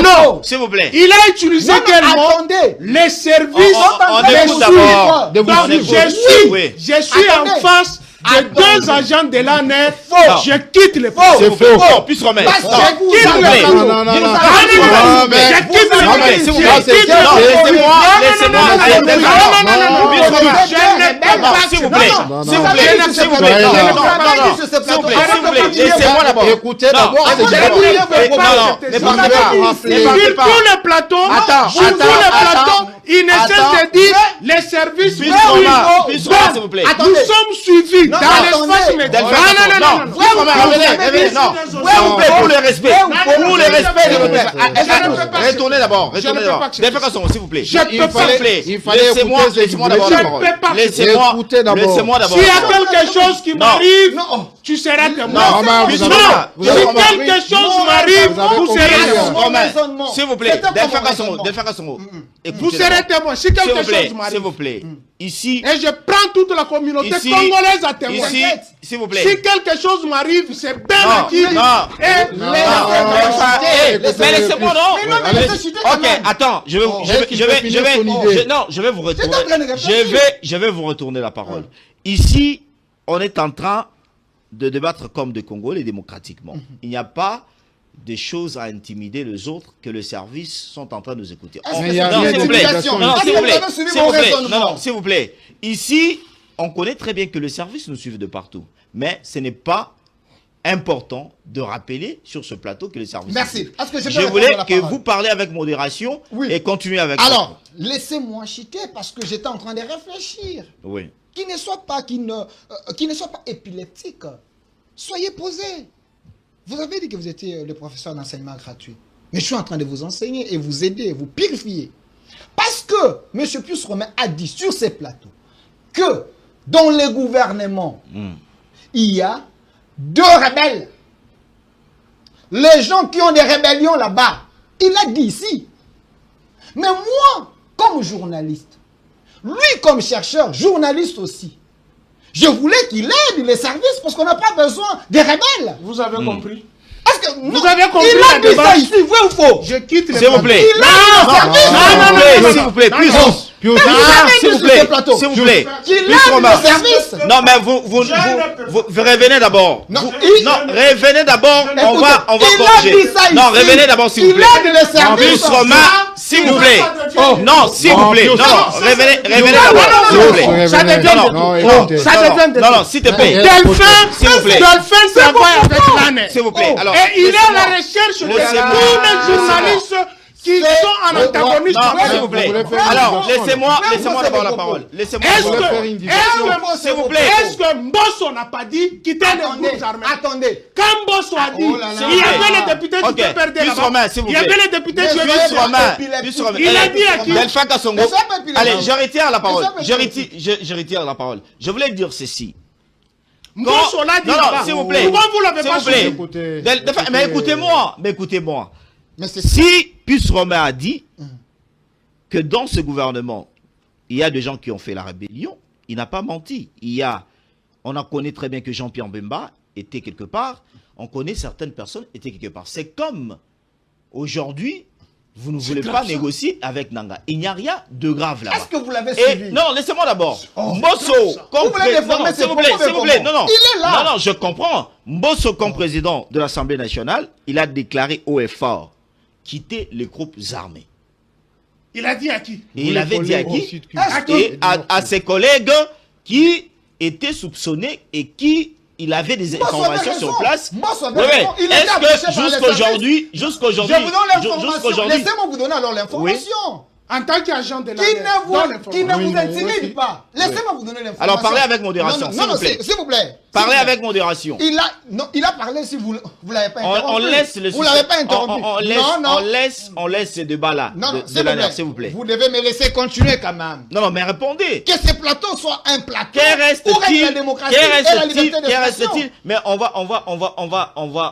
non, S'il vous plaît. Il a utilisé quel mot? attendez, Les services On les écoute d'abord. suivent. Donc, On écoute. Oui. je suis en Attendez. face de deux agents de l'ANER. Faux. Je quitte le S'il vous plaît. Non, puisse remettre. parce Non. que vous S'il vous plaît. avez- Non, non, non. Je quitte Non, mais le s'il vous je plaît. quitte Non, le- laissez-moi. non, non, Puisse remettre. S'il S'il vous plaît. non, S'il vous non. plaît. non, S'il vous non, plaît. non, Non, non, non, non. S'il vous plaît. S'il vous plaît. Laissez-moi d'abord. Écoutez Non, d'abord. non, c'est non, d'abord. non, non, Vous ne partez avez pas. rappelé. Ne partez Sur pas. tous les plateaux, Attends, sur tous les attends, plateaux, il ne cesse attends. de dire les services Puisse suivent. remettre. Puisse remettre, s'il vous plaît. Nous sommes suivis dans l'espace attendez. médiatique. Delphin, Non. Puisse remettre. Revenez. Non. S'il vous plaît, pour le respect. Pour le respect, s'il vous plaît. Retournez d'abord. Je ne Retournez peux d'abord. pas accepter. Delphin Kasson, s'il vous plaît. Je ne peux pas. Il fallait Laissez-moi écouter ce qu'il d'abord voulait la dire. parole. Je ne peux pas. Écoutez d'abord. Laissez-moi d'abord. S'il y a quelque chose qui Non. m'arrive, Non. tu seras témoin. Non, mais Puisse vous avez- remettre. vous avez Si compris. quelque chose Non, m'arrive, vous avez vous compris. serez Non. témoin. raisonnement. S'il vous plaît. C'est un Delphin comment Kasson. raisonnement. Delphin Kasson. Vous serez témoin. Si quelque S'il vous plaît. chose m'arrive. S'il vous plaît. Ici. Et je prends toute la communauté Ici, congolaise à témoin. Ici. S'il vous plaît. Si quelque chose m'arrive, c'est bien Non, acquis. non. Et Mais laissez-moi, non. Mais non, mais laissez chuter quand Ok, même. attends, je vais, Laisse qu'il peut finir son idée. non, je vais vous retourner. en train de réfléchir. Je vais vous retourner la parole. Ici, on est en train de débattre comme des Congolais démocratiquement. Il n'y a pas de choses à intimider les autres que les services sont en train de nous écouter. Est-ce que Mais il y a c'est Non, rien une s'il vous plaît. intimidation? Non, non, Est-ce s'il que vous plaît. vous avez suivi S'il mon vous plaît. raisonnement? Non, non, s'il vous plaît. Ici, on connaît très bien que les services nous suivent de partout. Mais ce n'est pas important de rappeler sur ce plateau que les services Merci. nous suivent. Est-ce que je peux Je répondre voulais à la que parole? vous parlez avec modération Oui. et continuez avec Alors, laissez-moi chuter parce que j'étais en train de réfléchir. Oui. Qui ne soit pas épileptique. Soyez posé. Vous avez dit que vous étiez le professeur d'enseignement gratuit. Mais je suis en train de vous enseigner et vous aider, vous purifier. Parce que M. Pius Romain a dit sur ces plateaux que dans les gouvernements, il y a 2 rebelles. Les gens qui ont des rébellions là-bas, il a dit ici. Mais moi, comme journaliste, lui comme chercheur, journaliste aussi, je voulais qu'il aide les services parce qu'on n'a pas besoin des rebelles. vous avez compris. Parce que Vous avez compris il la a dit ça démarche. ici, vrai ou faux? Je quitte le S'il vous plaît. Il a dit aux services. S'il vous plaît, plus. Pius, Mais vous avez S'il dit vous sur ces plaît, plateaux s'il vous plaît. qu'il Plus aide remarque. les services. Non, mais vous revenez d'abord. Non, Vous- il- non, revenez d'abord. On Écoutez, va il a corriger. dit ça Non, ici. revenez d'abord, s'il vous plaît. Il aide les services. Plus Romain, s'il vous plaît. Non, s'il vous plaît. Non, Pius. revenez d'abord, s'il vous plaît. Ça devient Non, de non, tout. écoutez. Ça devient de Non, non, tout. s'il te plaît. Delphin, S'il vous plaît. Delphin travaille avec l'ANE. S'il vous plaît. Alors, Et il est à la laissez-moi. recherche de Laissez-moi. tous les journalistes qui sont en antagonisme. Non, avec s'il lui. vous plaît. Vous voulez faire Alors, une laissez-moi d'abord la parole. Laissez-moi Est-ce Vous d'abord voulez la faire parole. une division S'il vous plaît. Est-ce que Mbosso n'a pas dit quitter les groupes armés? Attendez. Quand Mbosso a dit, Oh là là. il y avait les députés qui Ok, te perdaient plus Romain, là-bas. s'il vous Il y avait plaît. les députés Mais qui je avaient vais- Plus Romain. épileptique. Plus Romain. Il a dit à qui? Delphin Kasongo. Mais ça peut épileptique. Allez, je retire la parole. Mais ça peut épileptique. Je retire la parole. Je voulais dire ceci. Mbosso l'a dit Non, là-bas. non, s'il vous plaît. Pourquoi vous l'avez S'il pas vous plaît. suivi? Écoutez, Mais écoutez-moi. Mais c'est Si Pius Romain a dit que dans ce gouvernement, il y a des gens qui ont fait la rébellion, il n'a pas menti. On en connaît très bien que Jean-Pierre Bemba était quelque part, on connaît certaines personnes étaient quelque part. C'est comme aujourd'hui, vous ne voulez pas négocier avec Nanga. Il n'y a rien de grave là-bas. Est-ce que vous l'avez Et suivi? non, laissez-moi d'abord. Oh, Mbosso, Vous voulez déformer ses s'il vous plaît, propos, s'il vous plaît. comment? Non, non. Il est là. Non, non, je comprends. Mbosso, comme président de l'Assemblée nationale, il a déclaré haut et fort quitter les groupes armés. Il a dit à qui? Et il avait dit à qui? À qui? Et à ses collègues qui étaient soupçonnés et qui il avait des Mbosso avait informations raison. sur place. Mbosso avait Ouais, raison. Il était est-ce approché que par les jusqu'aujourd'hui, Je vous donne l'information. Laissez-moi vous donner alors l'information. En tant qu'agent de la Qui dans ne l'information. vous intimide pas. Laissez-moi vous donner l'information. Alors, parlez avec modération, Non, s'il non, vous non, plaît. s'il vous plaît. Parlez S'il vous plaît. avec modération. Il a parlé si vous l'avez pas interrompu. On laisse le Vous l'avez pas interrompu. on laisse ce débat-là Non, non, de l'année, s'il vous plaît. Vous devez me laisser continuer quand même. Non, mais répondez. Que ce plateau soit un plateau Que où règne la reste-t-il? démocratie et la liberté Que d'expression. reste-t-il? Mais on va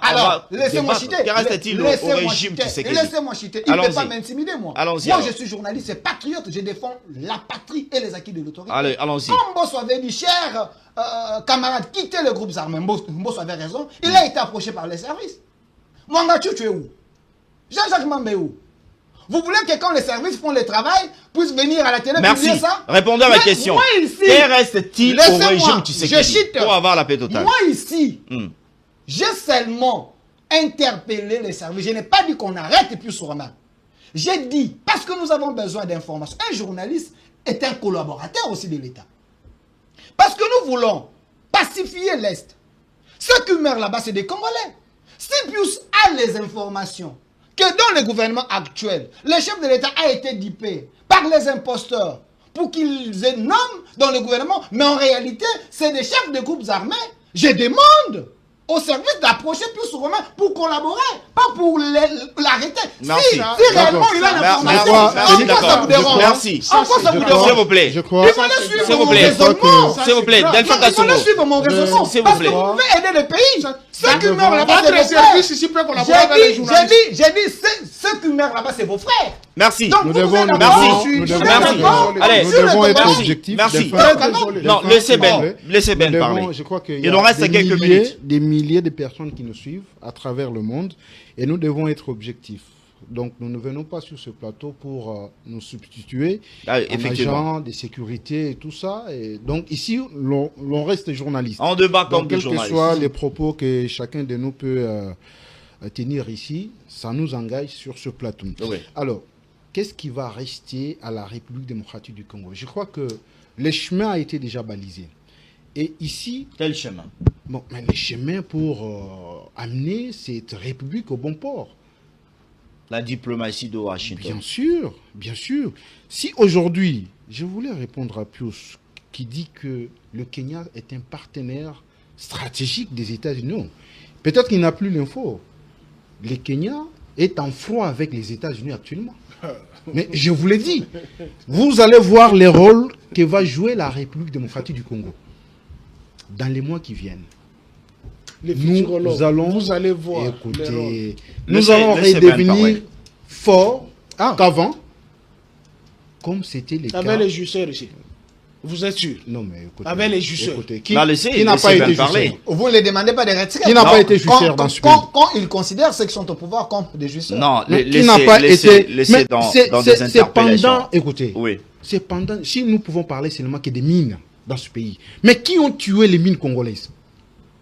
Alors, laissez-moi débattre. citer. Que reste-t-il au Laissez-moi régime citer. Tshisekedi? Laissez-moi citer. Il ne peut Allons-y. pas m'intimider, moi. Allons-y, Moi, alors. je suis journaliste et patriote. Je défends la patrie et les acquis de l'autorité. Allez, allons-y. Comme Mbosso avait dit, cher camarade, quittez les groupes armés. Mbosso avait raison. Il a été approché par les services. Mwangachu, tu es où? Jean-Jacques Mambe où? Vous voulez que quand les services font le travail, puissent venir à la télé Merci. publier ça? Répondez à ma Mais question. moi ici, Que reste-t-il au laissez-moi, régime je Tshisekedi cite. pour avoir la paix totale? Moi ici, Hmm. j'ai seulement interpellé les services. Je n'ai pas dit qu'on arrête et puis sur main. J'ai dit, parce que nous avons besoin d'informations. Un journaliste est un collaborateur aussi de l'État. Parce que nous voulons pacifier l'Est. Ceux qui meurent là-bas, c'est des Congolais. Si Pius a les informations que dans le gouvernement actuel, le chef de l'État a été dupé par les imposteurs pour qu'ils nomment dans le gouvernement, mais en réalité, c'est des chefs de groupes armés. Je demande au service d'approcher plus Romain pour collaborer, pas pour l'arrêter. Merci. Si réellement il a l'information, Merci, en quoi ça vous dérange? Merci. En quoi ça vous dérange? S'il vous plaît. Je crois. Il fallait suivre S'il vous mon plaît. raisonnement. S'il vous plaît, Delphin Il fallait Kassongo. suivre mon raisonnement. S'il vous Parce que plaît. vous pouvez aider le pays. Ceux qui Nous meurent là-bas, c'est Votre vos service frères. ici peut collaborer avec les journalistes. J'ai dit, ceux qui meurent là-bas, c'est vos frères. Merci. Donc, Nous vous devons, êtes nous d'accord? devons, Je suis nous devons, d'accord. Allez, nous Sur le devons être débat. objectifs. Merci. Delphin, Très désolé. Non, Delphin, laissez s'il vous Ben. plaît. Laissez Ben Nous devons- parler. Je crois qu'il Il nous reste des quelques milliers, minutes. des milliers de personnes qui nous suivent à travers le monde et nous devons être objectifs. Donc nous ne venons pas sur ce plateau pour nous substituer Ah, en effectivement. agents de sécurité et tout ça. Et donc ici, l'on reste journaliste. En débat comme Donc, des quels que journalistes. soient les propos que chacun de nous peut tenir ici, ça nous engage sur ce plateau. Oui. Alors, qu'est-ce qui va rester à la République démocratique du Congo? Je crois que le chemin a été déjà balisé. Et ici, Quel chemin? bon, mais le chemin pour amener cette République au bon port. La diplomatie de Washington. Bien sûr, bien sûr. Si aujourd'hui, je voulais répondre à Pius qui dit que le Kenya est un partenaire stratégique des États-Unis. Peut-être qu'il n'a plus l'info. Le Kenya est en froid avec les États-Unis actuellement. Mais je vous l'ai dit, vous allez voir les rôles que va jouer la République démocratique du Congo dans les mois qui viennent. Les Nous futurologues, allons vous allez voir. les rôles. Écoutez, Laissez- nous allons laissez Ben redevenir parler. forts qu'avant, comme c'était le cas. Avec les jusseurs ici. Vous êtes sûr? Non, mais écoutez, Avec les jusseurs. écoutez, qui, Là, laissez- qui n'a laissez pas Ben été parler. jusseur? Vous ne les demandez pas de retirer. Qui n'a Non. pas été jusseur dans ce pays? Quand ils considèrent ceux qui sont au pouvoir comme des jusseurs. Non, Non, qui laissez, n'a pas laissez, été. laissez Mais dans c'est des interpellations. pendant, écoutez, Oui. c'est pendant, si nous pouvons parler seulement que des mines dans ce pays. Mais qui ont tué les mines congolaises?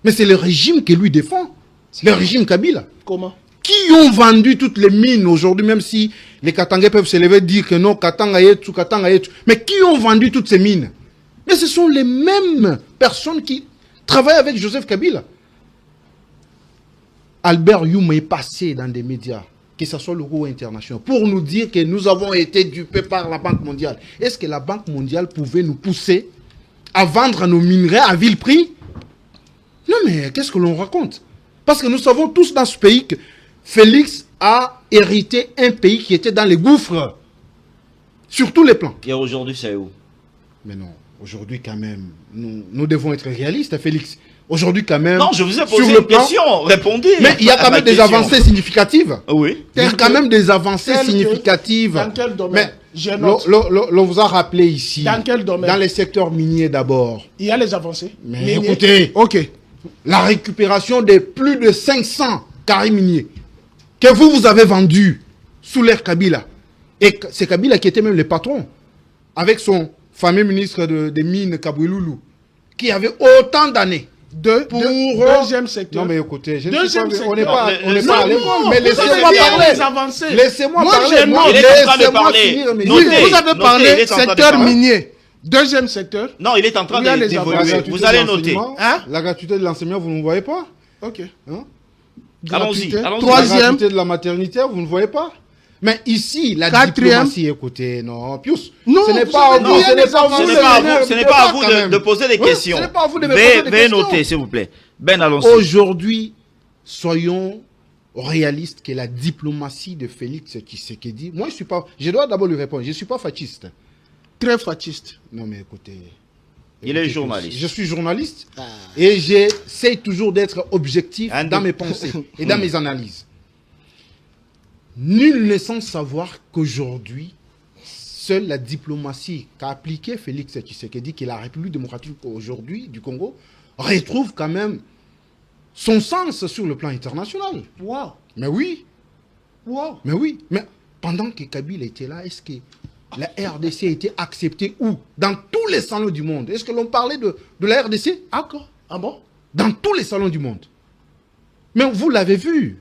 Mais c'est le régime que lui défend. Le régime Kabila. Comment? Qui ont vendu toutes les mines aujourd'hui, même si les Katangais peuvent se lever et dire que non, Katanga Yetu, Katanga Yetu. Mais qui ont vendu toutes ces mines? Mais ce sont les mêmes personnes qui travaillent avec Joseph Kabila. Albert Youm est passé dans des médias, que ce soit locaux ou internationaux, pour nous dire que nous avons été dupés par la Banque mondiale. Est-ce que la Banque mondiale pouvait nous pousser à vendre nos minerais à vil prix? Non, mais qu'est-ce que l'on raconte? Parce que nous savons tous dans ce pays que Félix a hérité un pays qui était dans les gouffres, sur tous les plans. Et aujourd'hui, c'est où? Mais non, aujourd'hui quand même, nous devons être réalistes, Félix. Aujourd'hui quand même, Non, je vous ai sur posé le une plan- question. Répondez. mais il y a à quand ma même des question. avancées significatives. Oui. Il y a quand même des avancées Telles que- significatives. dans quel domaine? Mais Je note. l'on vous a rappelé ici. Dans quel domaine? Dans les secteurs miniers d'abord. Il y a les avancées. Mais Miniers. écoutez, Ok. la récupération de plus de 500 carrés miniers que vous avez vendus sous l'ère Kabila. Et c'est Kabila qui était même le patron, avec son fameux ministre des Mines, Kabouloulou, qui avait autant d'années. Deuxième secteur. Non mais écoutez, je ne Deuxième suis pas, on n'est secteur. pas, Non, on n'est le- pas à non, l'école, mais vous laissez-moi avez dit parler. les avancées. Laissez-moi Moi, parler. j'ai Moi, noté. Il est en train de laissez-moi parler. finir mes Notez. idées. Vous avez Notez, parlé il est en train de secteur parler. minier. Deuxième secteur. Non, il est en train Il y a les d'évoluer. avancées. gratuité Vous allez de noter. l'enseignement, Hein? La gratuité de l'enseignement, vous ne voyez pas, Ok. hein? Allons-y. Gratuité. allons-y. La Troisième. gratuité de la maternité, vous ne voyez pas. Mais ici, la Quatrième. diplomatie, écoutez, non, Pius, Non, ce n'est vous pas à savez, vous, il y a ce n'est des pas à vous, Ce de n'est pas à m'énerver, vous, ce n'est pas à vous quand même. de poser des Oui, questions. Ce n'est pas à vous de me Veuillez poser des questions. noter, s'il vous plaît. Ben, allons-y. Aujourd'hui, soyons réalistes que la diplomatie de Félix Tshisekedi, moi je dois d'abord lui répondre, je ne suis pas fasciste. Très fasciste. Non mais écoutez. Il est journaliste. Je suis journaliste et j'essaie toujours d'être objectif Un dans de- mes pensées et dans mes analyses. Nul n'est sans savoir qu'aujourd'hui, seule la diplomatie qu'a appliquée Félix Tshisekedi, qui est la République démocratique aujourd'hui du Congo, retrouve quand même son sens sur le plan international. Waouh. Mais oui, Waouh. mais oui. Mais pendant que Kabila était là, est-ce que la RDC a été acceptée où? Dans tous les salons du monde. Est-ce que l'on parlait de la RDC? Ah, quoi? Ah bon? Dans tous les salons du monde. Mais vous l'avez vu.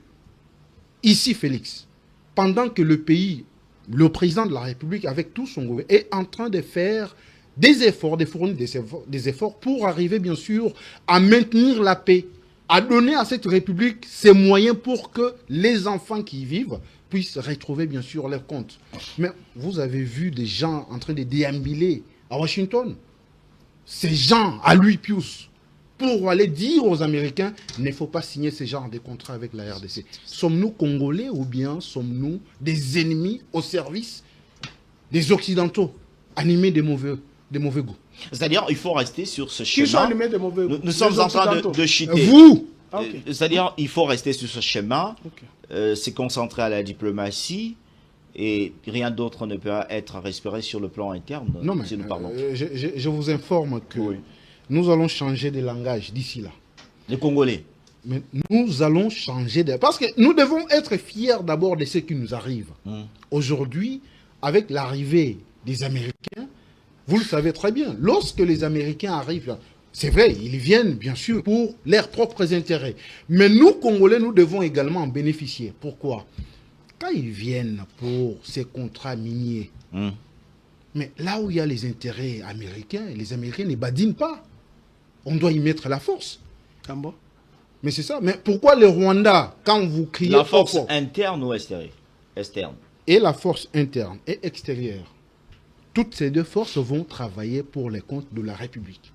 Ici, Félix, pendant que le pays, le président de la République, avec tout son gouvernement, est en train de faire des efforts, de fournir des efforts pour arriver, bien sûr, à maintenir la paix, à donner à cette République ses moyens pour que les enfants qui y vivent puissent retrouver, bien sûr, leur compte. Mais vous avez vu des gens en train de déambuler à Washington. Ces gens, à lui, Pius, pour aller dire aux Américains, il ne faut pas signer ce genre de contrat avec la RDC. Sommes-nous Congolais ou bien sommes-nous des ennemis au service des Occidentaux, animés de mauvais goût? C'est-à-dire, il faut rester sur ce Qui sont schéma. animés de mauvais Nous goût? sommes Les en train Occidentaux. de chuter. Vous, Ah, ok. C'est-à-dire, il faut rester sur ce schéma, Ok. se concentrer à la diplomatie, et rien d'autre ne peut être respiré sur le plan interne, non mais si nous parlons. je vous informe que Oui. nous allons changer de langage d'ici là. Les Congolais. Mais nous allons changer de... Parce que nous devons être fiers d'abord de ce qui nous arrive. Aujourd'hui, avec l'arrivée des Américains, vous le savez très bien, lorsque les Américains arrivent, c'est vrai, ils viennent bien sûr pour leurs propres intérêts. Mais nous, Congolais, nous devons également en bénéficier. Pourquoi? Quand ils viennent pour ces contrats miniers, mais là où il y a les intérêts américains, les Américains ne badinent pas. On doit y mettre la force. Ah bon? Mais c'est ça. Mais pourquoi le Rwanda, quand vous criez La force fort, interne ou externe? et la force interne et extérieure, toutes ces deux forces vont travailler pour les comptes de la République.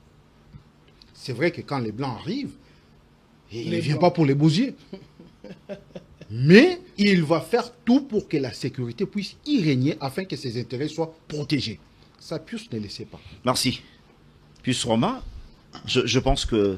C'est vrai que quand les Blancs arrivent, il ne vient pas pour les bousiers. Mais il va faire tout pour que la sécurité puisse y régner afin que ses intérêts soient protégés. Ça, Pius ne le sait pas. Merci. Puis Romain, je pense que,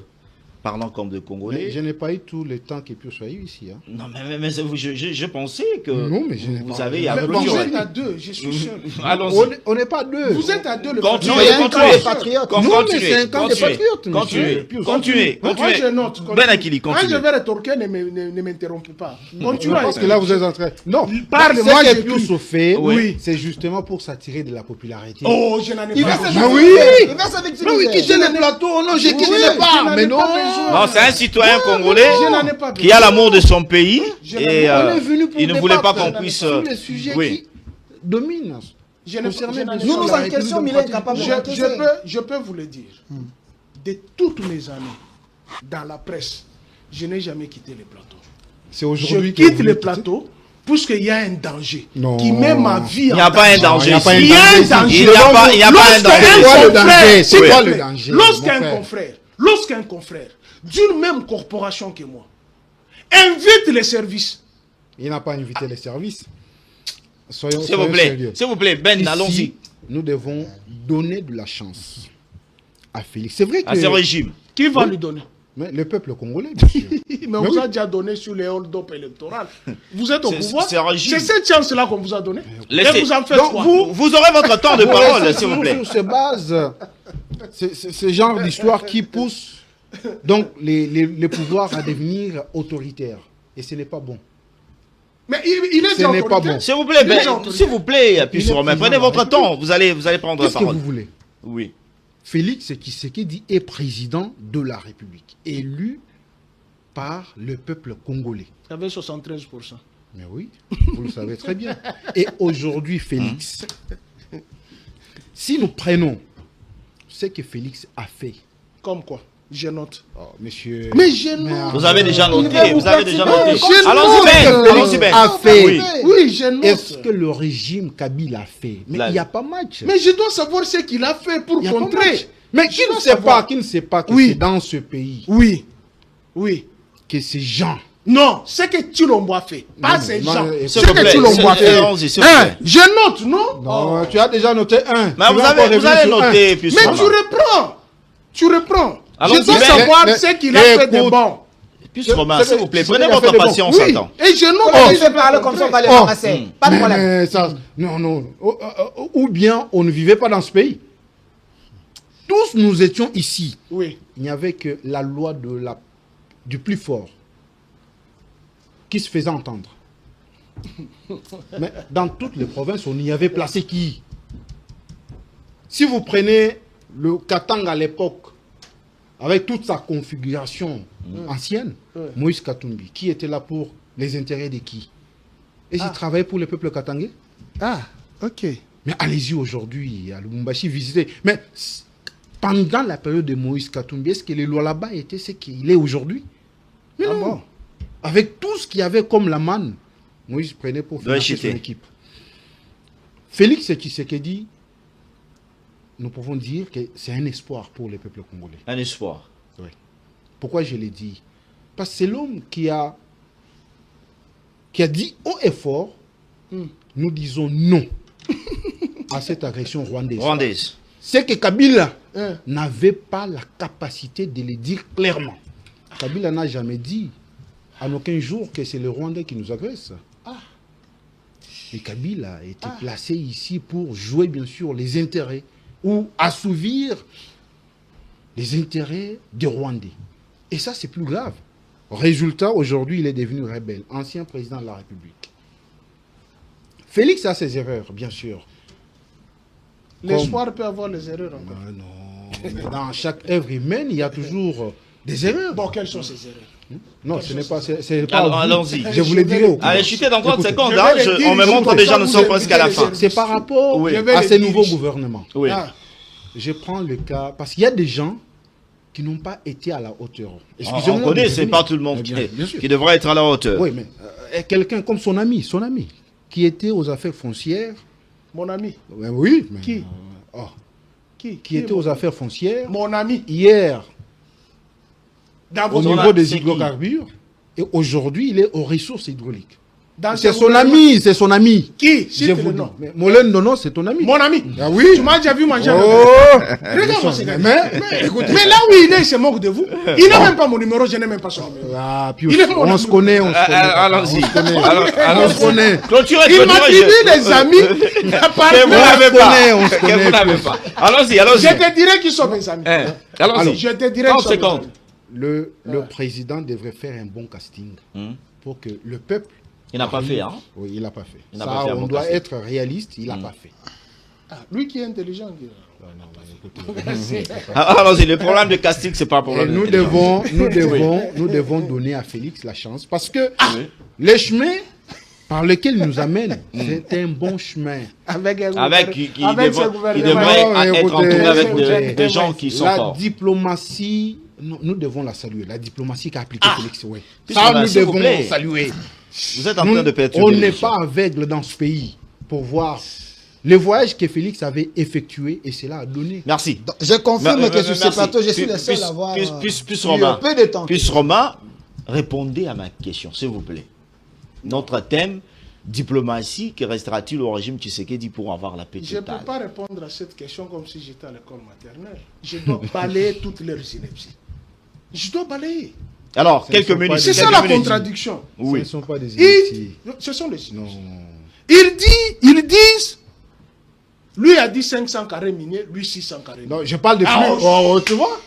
parlant comme de Mais Congolais... je n'ai pas eu tout le temps que Pius soit eu ici. Hein. Non, mais je pensais que Non, mais je n'ai vous pas- avez... Mais un Mais peu vous de- êtes à deux, je suis seul. Allons-y. On n'est pas deux. Vous êtes à deux, le Continuez, Non, il y a un continuez. camp des patriotes. Non, mais Continuez, c'est un camp des continuez, patriotes, monsieur. continuez, Pius. continuez, Moi, continuez. je note. Ben Akili, Quand continuez. je vais rétorquer, ne m'interrompez pas. Continuez. Parce que là, vous êtes en train... Non, Parle, ce moi, que j'écris. Pius fait, Oui. c'est justement pour s'attirer de la popularité. Oh, je n'en ai Il pas va besoin. Mais oui. Il va s'avictimiser. Mais oui, quittez les plateaux. Non, j'ai quitté je les pas. n'en ai Mais pas non. besoin. Non, c'est un citoyen congolais Je n'en ai pas qui a l'amour de son pays Je et n'en ai On est venu pour il ne voulait pas débattre qu'on puisse... sur les sujets oui. qui dominent. Je n'ai Concernant je n'en ai bien Nous sûr nous la République encaissons, mais il est démocratique incapable du de Congo. l'encaisser. je peux vous le dire. De toutes mes années dans la presse, je n'ai jamais quitté les plateaux. C'est Je aujourd'hui que quitte vous les quittez. plateaux puisqu'il y a un danger Non. qui met ma vie Il en n'y a pas un danger. danger. il y a pas un ici. Il y a un danger. danger. Il n'y a pas, il y a pas un danger. C'est quoi le danger? C'est s'il quoi te le plaît, danger, mon frère? lorsqu'un confrère d'une même corporation que moi invite les services, Il n'a pas invité les services. Soyons S'il vous plaît, sérieux. s'il vous plaît, Ben, Ici, allons-y. nous devons donner de la chance à Félix. C'est vrai À ce que régime. qui va Oui. lui donner? mais le peuple congolais, bien sûr. Mais on Mais vous oui. a déjà donné sur les hold-up électoraux. Vous êtes au C'est- pouvoir. c'est un régime. C'est cette chance-là qu'on vous a donnée. Laissez. Et vous en faites Donc, quoi? Vous aurez votre temps de Vous parole, restez s'il vous plaît. sur ces bases, ce genre d'histoire qui pousse donc les pouvoirs à devenir autoritaires. Et ce n'est pas bon. Mais il est Ce déjà n'est pas autoritaire. bon. S'il vous plaît, Il est déjà Ben, autoritaire. s'il vous plaît, puis Il est Romain, président prenez de la votre temps. Vous allez prendre la Qu'est-ce que parole. vous voulez? Oui. Félix Tshisekedi est président de la République, élu par le peuple congolais. Il y avait 73%. Mais oui, vous le savez très bien. Et aujourd'hui, Félix, si nous prenons ce que Félix a fait. Comme quoi? Je note. Oh, monsieur. Mais je note. Vous avez déjà noté, vous vous avez déjà percevez. noté. Je Allons-y, note. Ben. Allons-y, Ben. A fait. Oui. Oui, je note. Est-ce que le régime Kabila a fait? Mais Là. il n'y a pas match. Mais je dois savoir ce qu'il a fait pour Il y a pas contrer. match. Mais qui ne dois sait savoir. pas, qui ne sait pas que Oui. c'est dans ce pays Oui. Oui. que ces gens. Non, c'est que Tshilombo a fait. Pas Non, ces non, gens. s'il C'est vous que plaît, Tshilombo a s'il- fait. allons-y, s'il vous Hein, plaît. je note, non? Non, tu as déjà noté un. Mais Tu vous vas encore avez revenir sur un. noté, puis Mais sûrement. tu reprends. Tu reprends. Allons-y, Je dois Ben. savoir Mais- ce qu'il a fait de écoute. bon. Puis C'est- Romain, c'est- s'il vous plaît, c'est- prenez c'est- votre c'est bon. patience, Oui. on s'attend. Et je note. On que fait parler comme ça, on va les Oh. ramasser. Pas de problème. Mais ça, non, non. Ou bien on ne vivait pas dans ce pays. Tous nous étions ici. Oui. Il n'y avait que la loi du plus fort qui se faisait entendre. Mais dans toutes les provinces, on y avait placé qui? Si vous prenez le Katanga à l'époque, avec toute sa configuration ancienne, Moïse Katumbi, qui était là pour les intérêts de qui? Et il travaillait pour le peuple katangais? Ah, ok. Mais allez-y aujourd'hui à Lubumbashi visiter. Mais pendant la période de Moïse Katumbi, est-ce que les lois là-bas étaient ce qu'il est aujourd'hui? Mais Ah non. bon? Avec tout ce qu'il y avait comme la manne, Moïse prenait pour financer son Chité. équipe. Félix Tshisekedi, nous pouvons dire que c'est un espoir pour les peuples congolais. Un espoir. Pourquoi je l'ai dit? Parce que c'est l'homme qui a dit haut et fort, nous disons non à cette agression rwandaise. Rwandaise. C'est que Kabila Hein. n'avait pas la capacité de le dire clairement. Kabila n'a jamais dit en aucun jour que c'est le Rwandais qui nous agresse. Et Kabila a été placé ici pour jouer bien sûr les intérêts ou assouvir les intérêts des Rwandais. Et ça c'est plus grave. Résultat, aujourd'hui il est devenu rebelle, ancien président de la République. Félix a ses erreurs, bien sûr. L'espoir peut avoir les erreurs encore. Ah non, mais dans chaque œuvre humaine, il y a toujours des erreurs. Bon, quelles sont ces erreurs? Non, ce n'est pas... c'est pas Alors, vous. allons-y. Je vous le dirai au Allez, cours. chutez dans 30 Écoutez, secondes. je Hein, vais le dire, on me je montre vous déjà, ai nous pas sommes vous presque à la inviter fin. les C'est par rapport Oui. Je vais à les ces diriger. nouveaux gouvernements. Oui. Ah, Je prends le cas... Parce qu'il y a des gens qui n'ont pas été à la hauteur. On connaît, c'est pas tout le monde bien sûr. qui devrait être à la hauteur. Oui, mais quelqu'un comme son ami, qui était aux affaires foncières... mon ami. Oui, mais... Qui? oh, Qui qui était aux affaires foncières. Mon ami. Hier, Dans au vos niveau des c'est qui? hydrocarbures, et aujourd'hui, il est aux ressources hydrauliques. dans C'est ce son gouvernement. ami, c'est son ami. Qui? Je Cite vous le dis. nom. Mais Molen Nono, c'est ton ami. Mon ami. Ah oui. Tu m'as déjà vu manger avec Oh lui. Regarde-moi ce gars. mais, écoutez. Mais là où il est, il se moque de vous. Il n'a même pas mon numéro, je n'ai même pas son numéro. Ah, puis Il est mon on ami. se connaît, on se connaît. Allons-y. On se connaît. Alors, On se connaît. Clôturez, Il clôturez. m'attribue des amis. Que vous On n'avez se pas. connaît, on se Que connaît. vous n'avez pas. Allons-y, allons-y. Je te dirai qui sont mes amis. Allons-y. Je te dirai qui 30 sont mes secondes. amis. Le président devrait faire un bon casting pour que le peuple... Il n'a pas fait, hein? Oui, il n'a pas fait. Il n'a Ça, pas fait un on bon doit casting. être réaliste, il n'a pas fait. Ah, lui qui est intelligent. il- Allons-y, le problème de casting, c'est pas un Et problème nous d'intelligence. devons donner à Félix la chance parce que les chemins par lesquels il nous amène, c'est un bon chemin. Avec un Avec gouvernement- qui avec ce gouvernement. devrait Non, être écoutez, entouré avec écoutez, des gens qui sont La forts. diplomatie, nous devons la saluer. La diplomatie qu'a appliqué Félix, oui. Puisque, Ça, bah, nous s'il vous devons plaît. saluer. Vous êtes en train de perturber On les n'est gens. pas aveugle dans ce pays pour voir les voyages que Félix avait effectués et cela a donné. Merci. Je confirme que sur ce Merci. plateau, je suis le Puis- seul puis- à avoir puis eu Romain. peu de temps. Puis Romain, répondez à ma question, s'il vous plaît. Notre thème, diplomatie, que restera-t-il au régime Tshisekedi pour avoir la paix Je ne totale? peux pas répondre à cette question comme si j'étais à l'école maternelle. Je dois balayer toutes leurs inepties. Je dois balayer. Alors, Ce ne quelques sont pas minutes. des- C'est ça quelques la minutes. contradiction. Ce ne sont pas des Ils- initiés. Ce sont les Non. Ils disent, lui a dit 500 carrés miniers, lui 600 carrés miniers. Non, je parle de plus. Ah, Oh, tu vois?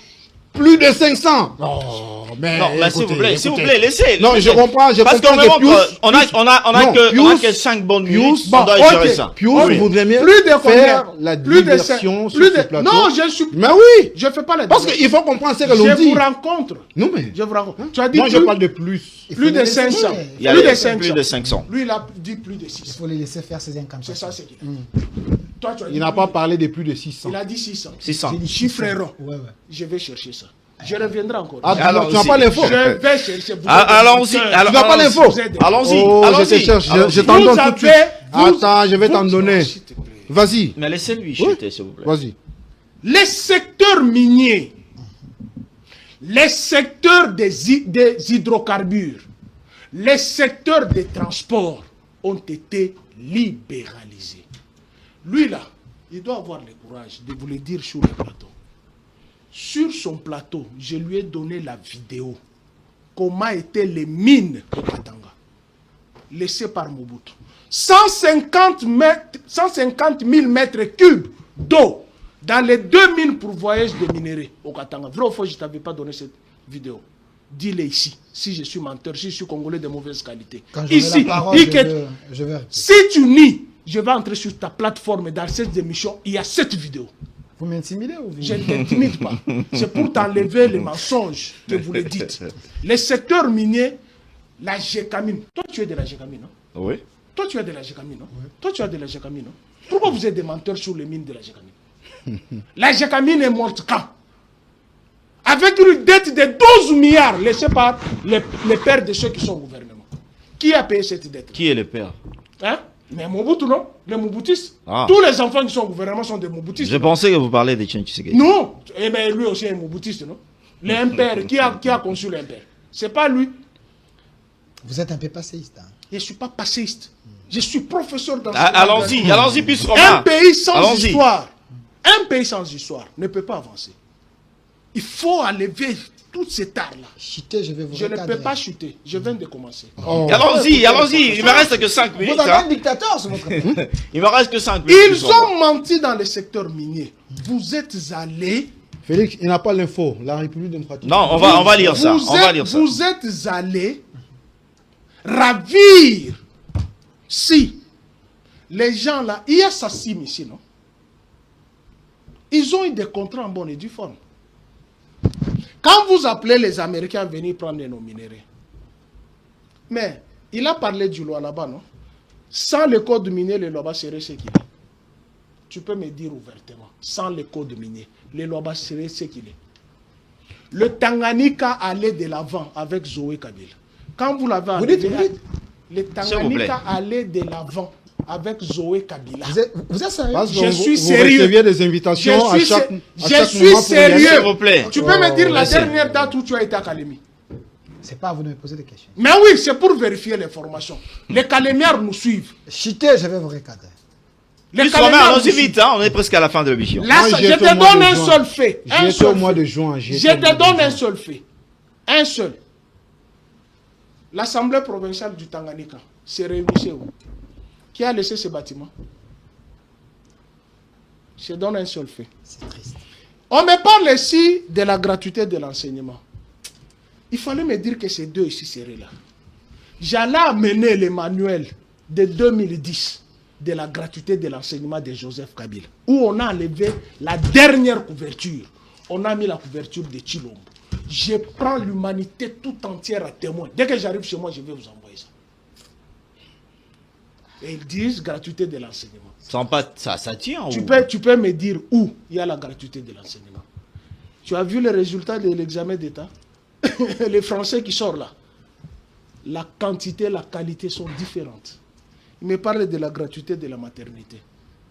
Plus de 500. Oh, mais Non, mais s'il vous écoutez, plaît, s'il vous écoutez. plaît, laissez. Non, je comprends, Parce qu'on me que montre, Pius- on a Non, que Pius- 5 bonnes Pius- minutes, bon, on doit ok, gérer ça. Pius Oui. voudrait bien Plus de faire combien? la Plus de diversion cinq- sur plus ce de- plateau. Non, je suis. Mais oui, Je fais pas la parce diversion. qu'il faut comprendre ce que l'on Je dit. vous rencontre. Non, mais Je vous rencontre. Tu as dit moi je plus, parle de plus. plus de laisser 500. faire. Il y a Plus de plus 500. de 500. Lui, il a dit plus de Il 600. faut les laisser faire ces C'est incantations. ça ce qu'il a dit. Toi, tu as dit Il n'a combien? pas parlé de plus de 600. Il a dit 600. 600. J'ai dit Chiffrerons. Ouais. Je vais chercher ça. Je reviendrai encore. Ah, Alors, tu n'as pas l'info. Je vais chercher. Vous Allons-y. êtes des alors- Tu n'as pas allons-y. l'info. Vous êtes des- Allons-y. Oh, je te Allons-y. cherche. Je Allons-y. t'en Vous donne tout de suite. avez- Attends, je vais t'en vous- donner. S'il te plaît. Vas-y. Mais laissez-lui chuter, s'il vous plaît. Vas-y. Les secteurs miniers, les secteurs des hydrocarbures, les secteurs des transports ont été libéralisés. Lui là, il doit avoir le courage de vous le dire sur le plateau. Sur son plateau, je lui ai donné la vidéo. Comment étaient les mines au Katanga, laissées par Mobutu. 150 000 mètres cubes d'eau dans les 2 mines pourvoyeuses de minerais au Katanga. Vrai ou faux, je ne t'avais pas donné cette vidéo. Dis-le ici, si je suis menteur, si je suis congolais de mauvaise qualité. Quand j'aurai Ici, la parole, dis que je vais... si tu nies, je vais entrer sur ta plateforme et dans cette émission, il y a cette vidéo. Vous m'intimidez ou vous... Je ne t'intimide pas. C'est pour t'enlever les mensonges que vous le dites. Les secteurs miniers, la gécamine. Toi, tu es de la gécamine, non? Oui. Toi, tu es de la gécamine, non? Toi, tu es de la gécamine, non? Pourquoi vous êtes des menteurs sur les mines de la gécamine? La gécamine est morte quand? Avec une dette de 12 milliards laissée par les pères de ceux qui sont au gouvernement. Qui a payé cette dette? Qui est le père? Hein? Mais Mobutu, non? Les Mobutistes. Ah. Tous les enfants qui sont au gouvernement sont des Mobutistes. Je pensais que vous parlez de Etienne Tshisekedi. Non, eh bien, lui aussi est un Moboutiste, non? L'impère, qui a conçu l'impère? C'est pas lui. Vous êtes un peu passéiste. Hein. Je ne suis pas passéiste. Je suis professeur dans Allons-y, puisqu'on Un a. pays sans Allons-y. histoire, un pays sans histoire ne peut pas avancer. Il faut enlever tout cet art-là. Chutez, je vais vous Je ne recadrer. peux pas chuter. Je viens de commencer. Oh. Allons-y. Il me reste que 5 minutes. Vous avez hein. un dictateur sur votre... Il me reste que 5 minutes. Ils ont menti dans le secteur minier. Vous êtes allés. Félix, il n'a pas l'info. La République démocratique. Non, on va lire ça. On va lire ça. Vous êtes allés ravir. Si les gens là, il y a Sassim ici, non? Ils ont eu des contrats en bonne et due forme. Quand vous appelez les Américains à venir prendre nos minéraux, mais il a parlé du loi là-bas, non? Sans le code minier, le loi serait ce qu'il est. Tu peux me dire ouvertement, sans le code minier, le loi serait ce qu'il est. Le Tanganyika allait de l'avant avec Zoé Kabila. Quand vous l'avez Vous dites, enlevé, S'il le vous plaît. Tanganyika allait de l'avant avec Zoé Kabila. Vous êtes sérieux? Parce que Je vous- suis vous sérieux. receviez des invitations à Je chaque, suis à chaque suis moment pour y aller. sérieux. S'il vous plaît. Tu peux me dire la laissez. dernière date où tu as été à Kalemi? C'est pas à vous de me poser des questions. Mais oui, c'est pour vérifier l'information. Les Calémiards nous suivent. Chutez, je vais vous recadrer. Les Puisqu'on Calémiards allons-y nous suivent. vite. Hein. On est presque à la fin de l'émission. Là, Moi, ça- j'y je étais te au mois donne de un juin. seul fait. Un J'y étais seul au mois fait. de juin. Je te donne un seul fait. Un seul. L'Assemblée provinciale du Tanganyika s'est réunissée où? Qui a laissé ce bâtiment? Je donne un seul fait. C'est triste. On me parle ici de la gratuité de l'enseignement. Il fallait me dire que ces deux ici seraient là. J'allais amener les manuels de 2010 de la gratuité de l'enseignement de Joseph Kabila, où on a enlevé la dernière couverture. On a mis la couverture de Chilombo. Je prends l'humanité tout entière à témoin. Dès que j'arrive chez moi, je vais vous envoyer ça. Et ils disent gratuité de l'enseignement. Sans pas, ça tient. Tu peux me dire où il y a la gratuité de l'enseignement. Tu as vu les résultats de l'examen d'État? Les Français qui sortent là. La quantité, la qualité sont différentes. Il me parle de la gratuité de la maternité.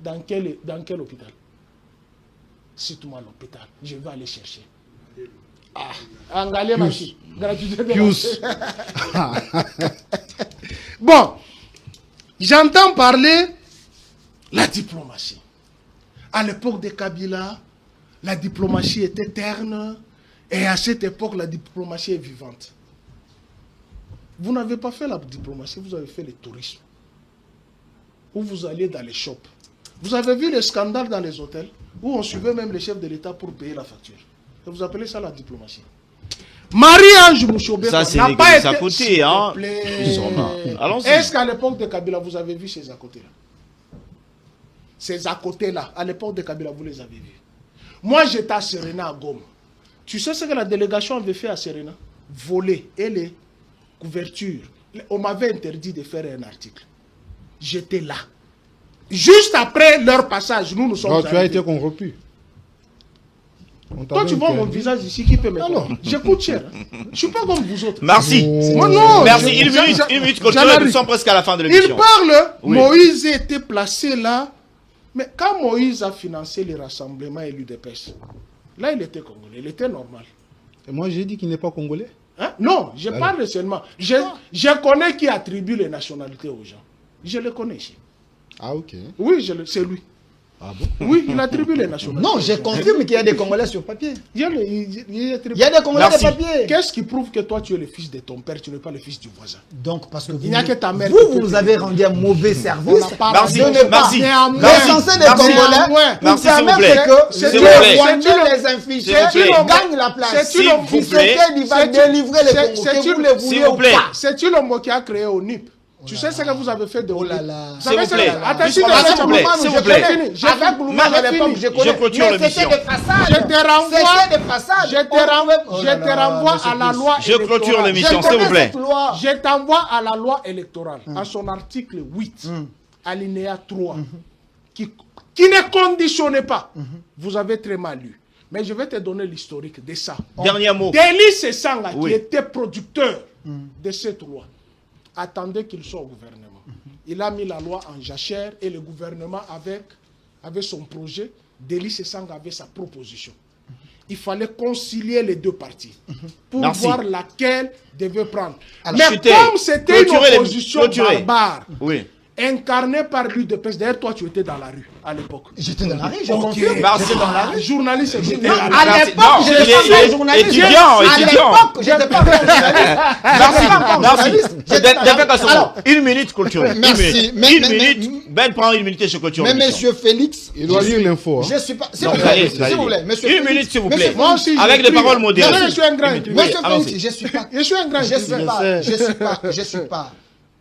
Dans quel hôpital? Cite-moi l'hôpital. Je vais aller chercher. Angalé Machi. Gratuité de Pius. Bon, j'entends parler la diplomatie. À l'époque de Kabila, la diplomatie était terne et à cette époque, la diplomatie est vivante. Vous n'avez pas fait la diplomatie, vous avez fait le tourisme. Où vous alliez dans les shops. Vous avez vu les scandales dans les hôtels où on suivait même les chefs de l'État pour payer la facture. Et vous appelez ça la diplomatie. Marie-Ange Mouchobé Ça, c'est n'a des pas à été... côté, S'il te hein. plaît. Ils sont là. Allons-y. Est-ce qu'à l'époque de Kabila, vous avez vu ces à côté-là? Ces à côté-là, à l'époque de Kabila, vous les avez vus. Moi, j'étais à Serena, à Goma. Tu sais ce que la délégation avait fait à Serena? Voler et les couvertures. On m'avait interdit de faire un article. J'étais là. juste après leur passage, nous sommes Donc, tu as arrivés. été corrompu. On Toi, t'avait tu vois mon interdit. visage ici qui peut me Alors, j'écoute cher. Je suis pas comme vous autres. Merci. Moi, non. Merci. je- Une minute, j'en culturelle. arrive. Nous sommes presque à la fin de Il l'émission. parle, Oui. Moïse était placé là. Mais quand Moïse a financé les rassemblements et l'UDPS, là, il était congolais, il était normal. Et moi, j'ai dit qu'il n'est pas congolais. Hein? Non, je parle seulement. Je connais qui attribue les nationalités aux gens. Je le connais ici. Ah, ok. Oui, c'est lui. Ah bon? Oui, il attribue les nationalités. Non, je confirme qu'il y a des Congolais sur papier. Il attribue. Il y a des Congolais Merci. de papier. Qu'est-ce qui prouve que toi, tu es le fils de ton père, tu n'es pas le fils du voisin? Donc, parce que vous, Il n'y a que ta mère qui vous peut nous te avez dire. rendu un mauvais service. On n'a pas Merci, rendu- merci. Néanmoins, L'essentiel des Merci. Congolais, Néanmoins. pour Merci, s'il vous permettre plaît. que S'il les vous plaît. Rwandais, S'il les vous infiltrés, plaît. gagnent la place. S'il vous plaît. Tshisekedi va C'est- délivrer les c'est- Congos, c'est que vous une- le S'il voulez vous ou plaît. pas. C'est-tu le mot qui a créé au NIP? Tu sais ce que vous avez fait de Oh là NIP? là. Vous S'il vous savez ce plaît. que- Attends, S'il vous plaît. S'il vous plaît. Avec Bouluma à l'époque, je connais. clôture Mais l'émission. c'était des façades. Je te renvoie- C'était des façades. Je te renvoie à la loi Je clôture électorale. l'émission, Je s'il vous connais plaît. cette loi. Je t'envoie à la loi électorale, à son article 8, alinéa 3, qui ne conditionnait pas. Vous avez très mal lu. Mais je vais te donner l'historique de ça. Dernier mot. Denis Sessanga, Oui. qui était producteur de cette loi, attendait qu'il soit au gouvernement. Il a mis la loi en jachère et le gouvernement avait son projet. Denis Sessanga avait sa proposition. Il fallait concilier les deux parties pour Merci. voir laquelle devait prendre. Alors, Mais chuter, comme c'était une clôturer les- opposition clôturer. barbare, Oui. incarnée par l'UDPS, d'ailleurs toi tu étais dans la rue à l'époque. J'étais dans la rue, je Ok. confirme. Merci. J'étais dans la rue. Journaliste, Non, j'étais dans la rue. à Merci. l'époque, Non, je il n'étais est- pas journaliste. étudiant, À étudiant. l'époque, j'étais pas encore journaliste. Merci. J'étais pas encore Merci. journaliste. J'étais dans la rue. Alors, Une minute culturelle. Merci. Une Mais- minute. mais- Une minute. Ben prend une minute et je clôture mais l'émission. monsieur Félix, Il doit lire l'info. hein. je suis pas. S'il Donc, vous plaît, allez, s'il allez. vous plaît, monsieur Une Félix. minute, s'il vous Monsieur plaît. Moi aussi, Avec j'ai des pris- paroles modérées. Non, je suis un grand Oui, écrivain. Monsieur allons-y. Félix, je suis pas. Je suis un grand Je écrivain. suis pas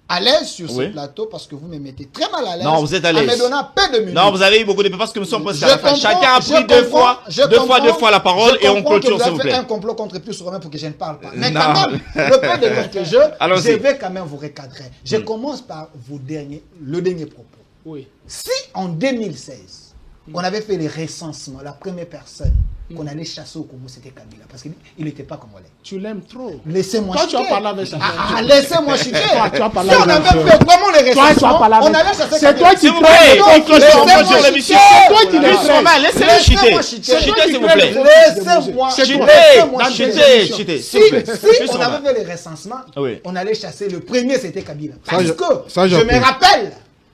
à l'aise sur ce Oui. plateau parce que vous me mettez très mal à l'aise. Non, vous êtes à l'aise. En me donnant peu de minutes. Non, vous avez eu beaucoup de parce que nous sommes presque à Je la fin. comprends, Chacun a je pris comprends, je comprends, deux fois la parole je et on comprends que clôture, vous s'il avez vous fait plaît. un complot contre plus Romain pour que je ne parle pas. Mais Non. quand même, le peu de temps que Allons-y. je vais quand même vous recadrer. Je commence par le dernier propos. Oui. Si en 2016, on avait fait les recensements, la première personne qu'on allait chasser au Congo, c'était Kabila, parce qu'il n'était pas congolais. Tu l'aimes trop. Laissez-moi Toi, chuter. tu as parlé avec sa femme. Laissez-moi chuter. Toi, tu as parlé Si on avec avait sa fait vraiment les Toi, tu as recensements, parlé avec- on allait chasser C'est Kabila. toi qui S'il vous prends plaît, le on temps. clôture Laissez-moi l'émission. chuter. C'est toi qui les Plus prends. Romain, laissez-le Laissez-moi chuter. chuter. Chutez, s'il vous qui plaît. Laissez-moi C'est chuter. toi. Laissez-moi Chutez, chuter. chutez, Si, s'il vous plaît. si Plus on Romain. avait fait les recensements, Oui. on allait chasser le premier, c'était Kabila. Ça, Parce je- que ça, je j'approuve. me rappelle,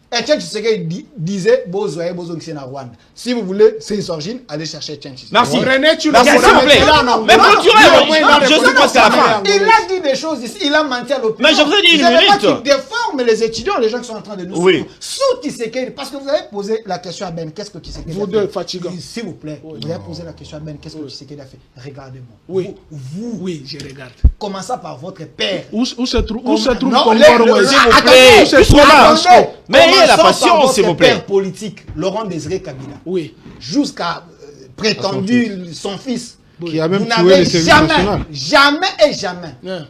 Etienne Tshisekedi disait Bozoé, Bozongixena Rwanda. Si vous voulez ses origines, allez chercher Etienne Tshisekedi. Merci. René, tu Merci, le s'il vous plaît. Non, non, Mais non, clôturez, non, oui. non, Non, je suis presque à la fin. Il a dit des choses ici, il a menti à l'opinion. Mais je vous ai dit une Vous savez pas minute. qu'il déforme les étudiants, les gens qui sont en train de nous Oui. suivre. Sous Tshisekedi, parce que vous avez posé la question à Ben, qu'est-ce que Tshisekedi Vous a deux, fait? fatigants. S'il vous plaît, vous avez posé la question à Ben, qu'est-ce que Tshisekedi a fait? Regardez-moi. Oui. Vous, Oui, je regarde. commençant par votre père. Où se trouve Non, Concorde, le- ouais. le- S'il vous attendez, plaît. je Plus suis Romain. attendez. Mais ayez la Commençons par patience, votre s'il vous plaît. père politique, Laurent Désiré Kabila, Oui. jusqu'à prétendu son fils. Qui a même Vous tué n'avez le service jamais, national. jamais et jamais Hein.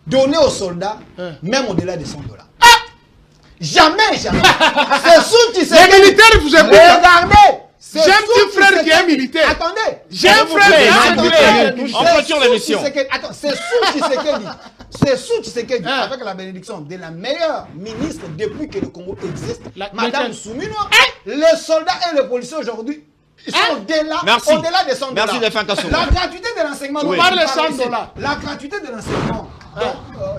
donné aux soldats, Hein. même au-delà de $100. Jamais, jamais. C'est sous qui Les militaires, vous écoutez. Regardez. c'est J'ai un sous petit frère qui est Tshisekedi. militaire. Attendez. J'ai un S'il vous frère plaît, qui est s'il vous militaire. plaît. On clôture l'émission. Attends, c'est sous Tshisekedi. C'est sous Tshisekedi, Hein. avec la bénédiction de la meilleure ministre depuis que le Congo existe, La- Madame laquelle? Soumino. Les soldats et les policiers aujourd'hui, ils sont au-delà, Merci. au-delà des $100. Merci de faire ta somme. La gratuité de l'enseignement. Oui. dont Parle il les parle $100. ici, la gratuité de l'enseignement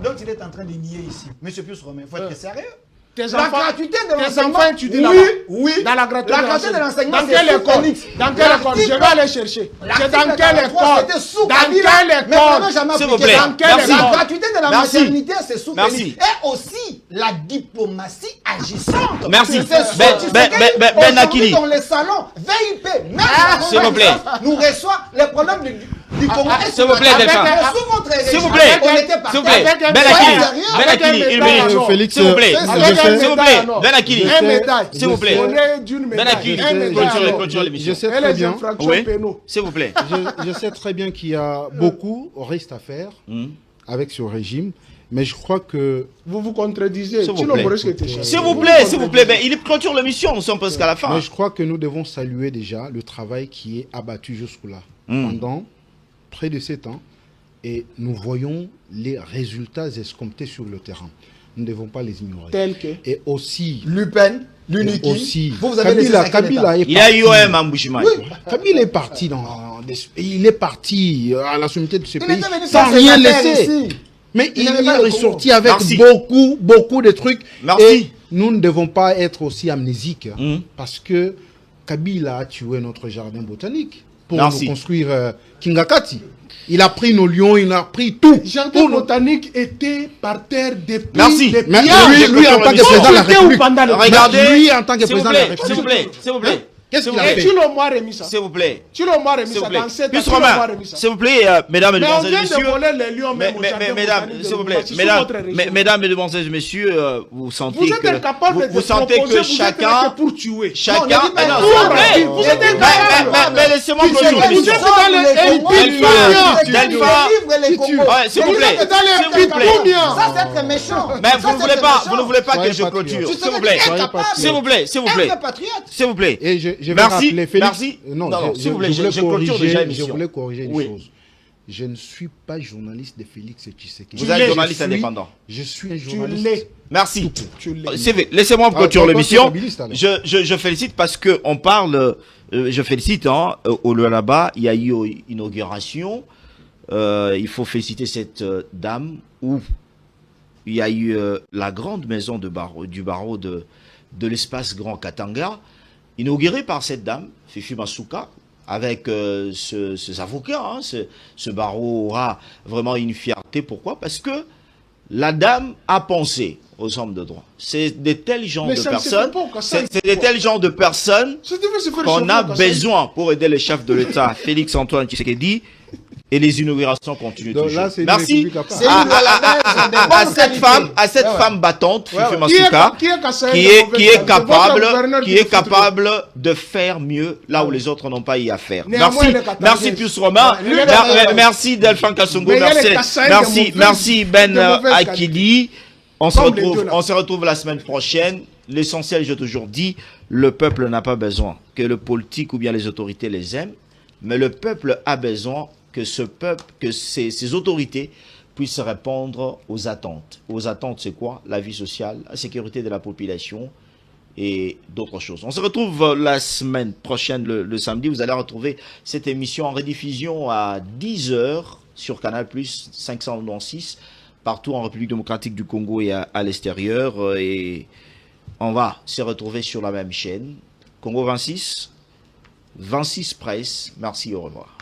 dont il est en train de nier ici. Monsieur Pius Romain, il faut être sérieux. Tes La enfants, gratuité de tes l'enseignement. enfants étudient Oui, là-bas. oui. Dans la gratuité La gratuité de l'enseignement, Dans c'est quelle sous école? Félix. Dans quelle école? Je vais aller chercher. C'est dans quelle école? C'était sous Dans Kabila, quelle mais école? vraiment jamais S'il vous appliqué. plaît. Dans quelle Merci. école? La gratuité de la Merci. maternité, c'est sous Merci. Félix. Et aussi la diplomatie agissante. Merci. C'est sous Ben- Tshisekedi. Ben- Ben- Ben Aujourd'hui, Akili. dans les salons VIP, même s'il vous plaît. nous reçoit les problèmes du Congo. Et s'il vous plaît, avec- Delphin. sous votre S'il vous régime, plaît. on était par S'il vous terre. plaît. Avec un Ben médaille. Akili. Sérieux? Ben Avec un Akili. Une médaille. minute. Non. Félix, S'il vous plaît. je Avec sais- un S'il vous plaît. médaille, non. Ben Akili. Je Un sais- médaille. S'il vous plaît. On est d'une médaille. Akili. Un médaille. Clôture l'émission. Je sais Et très les bien. infractions Oui. pénaux. S'il vous plaît. Je sais très bien qu'il y a beaucoup reste à faire avec ce régime Mais je crois que... Vous vous contredisez. S'il vous Tilo plaît. Moresque était chef. S'il vous plaît, mais il clôture l'émission, nous sommes presque à la fin. Mais je crois que nous devons saluer déjà le travail qui est abattu jusque-là pendant près de 7 ans. Et nous voyons les résultats escomptés sur le terrain. Nous ne devons pas les ignorer. Tel que... Et aussi... Lupen, l'Uniki. Aussi, Vous avez laissé Kabila est Il y a parti. IOM à Mbushima. Oui, Kabila est parti il est parti à la sommité de ce pays était venu sans sans rien sénateur laisser. ici. Mais Il il n'avait est pas le ressorti Congo. avec Merci. beaucoup de trucs. Merci. Et nous ne devons pas être aussi amnésiques parce que Kabila a tué notre jardin botanique pour Merci. nous construire Kingakati. Il a pris nos lions, il a pris tout. Jardin Pour nous- botanique était par terre depuis Merci. des Mais pillards. lui en tant que président de la C'était où République. pendant le- Regardez, Lui, en tant que s'il vous président de la plaît, République. s'il vous plaît, s'il vous plaît. Qu'est-ce qu'il a Et fait? Tilo Moa remis ça. S'il vous plaît. Tilo Moa remis S'il vous ça. plaît. Dans 7 ans, Plus Tilo Moa Romain, remis ça. s'il vous plaît, mesdames et Mais on demoiselles, vient de messieurs. voler les lions même au jardin Mesdames, botanique de s'il vous plaît, Lubumbashi, sous votre régime. mesdames et demoiselles, messieurs, vous sentez Vous êtes que incapable de vous sentez proposer, que vous êtes chacun, là que pour tuer. chacun, Non, ne dis pas non, tout, s'il vous plaît. vous êtes incapable. Mais laissez-moi Tu clôturer sais, l'émission. vous êtes dans les S'il vous plaît, s'il vous plaît. Ça, c'est être méchant. Mais Ça, vous ne c'est voulez être pas, méchant. vous ne voulez pas que Soyez je patriote. clôture, Tu s'il vous sais plaît. que tu es incapable. S'il vous plaît, s'il vous plaît. Être patriote. S'il vous plaît. Et je vais Merci, rappeler, Félix. merci. Non, Non, je- s'il vous plaît, je voulais je clôture corriger- déjà je l'émission. voulais corriger une Oui. chose. Je ne suis pas journaliste de Félix Tshisekedi. Vous êtes Je journaliste suis- indépendant. Je suis un Tu journaliste. l'es. Merci. Tu l'es. C'est vrai. Laissez-moi clôturer toi, l'émission. tu es habiliste, alors. Je félicite parce que on parle. Je félicite. Au Lualaba, il y a eu inauguration. Il faut féliciter cette dame où il y a eu la grande maison du barreau de l'espace Grand Katanga, inaugurée par cette dame, Fifi Masuka, avec ces avocats. Ce barreau aura vraiment une fierté. Pourquoi? Parce que la dame a pensé aux hommes de droit. C'est de tels genres Mais de ça ne se personnes, fait pas au Kassai. c'est de tels genres de personnes Ça devait se faire qu'on chauffer a au Kassai. besoin pour aider le chef de l'État, Félix Antoine Tshisekedi, et les inaugurations continuent Donc toujours. là, c'est une Merci république à part. C'est une Lualaba, de bonne qualité. à cette Ouais, ouais. femme battante, Fifi Qui est Masuka, Kassai qui de est mauvaise qualité. capable, Votre gouverneur qui dit est de foutre. capable de faire mieux là où les autres n'ont pas eu à faire. Néanmoins, Merci, il est Kassai. merci Pius Romain, Ouais, il est Kassai. merci Delphin Kassongo, Mais il y a merci, les Kassai de mauvaise- merci Ben de mauvaise Akili. On Comme les deux, là. se retrouve la semaine prochaine. L'essentiel, j'ai toujours dit, le peuple n'a pas besoin que le politique ou bien les autorités les aiment, mais le peuple a besoin que ces autorités puissent répondre aux attentes. Aux attentes, c'est quoi? La vie sociale, la sécurité de la population et d'autres choses. On se retrouve la semaine prochaine, le samedi. Vous allez retrouver cette émission en rediffusion à 10h sur Canal+, 596, partout en République démocratique du Congo et à l'extérieur. Et on va se retrouver sur la même chaîne. Congo 26, 26 Presse. Merci, au revoir.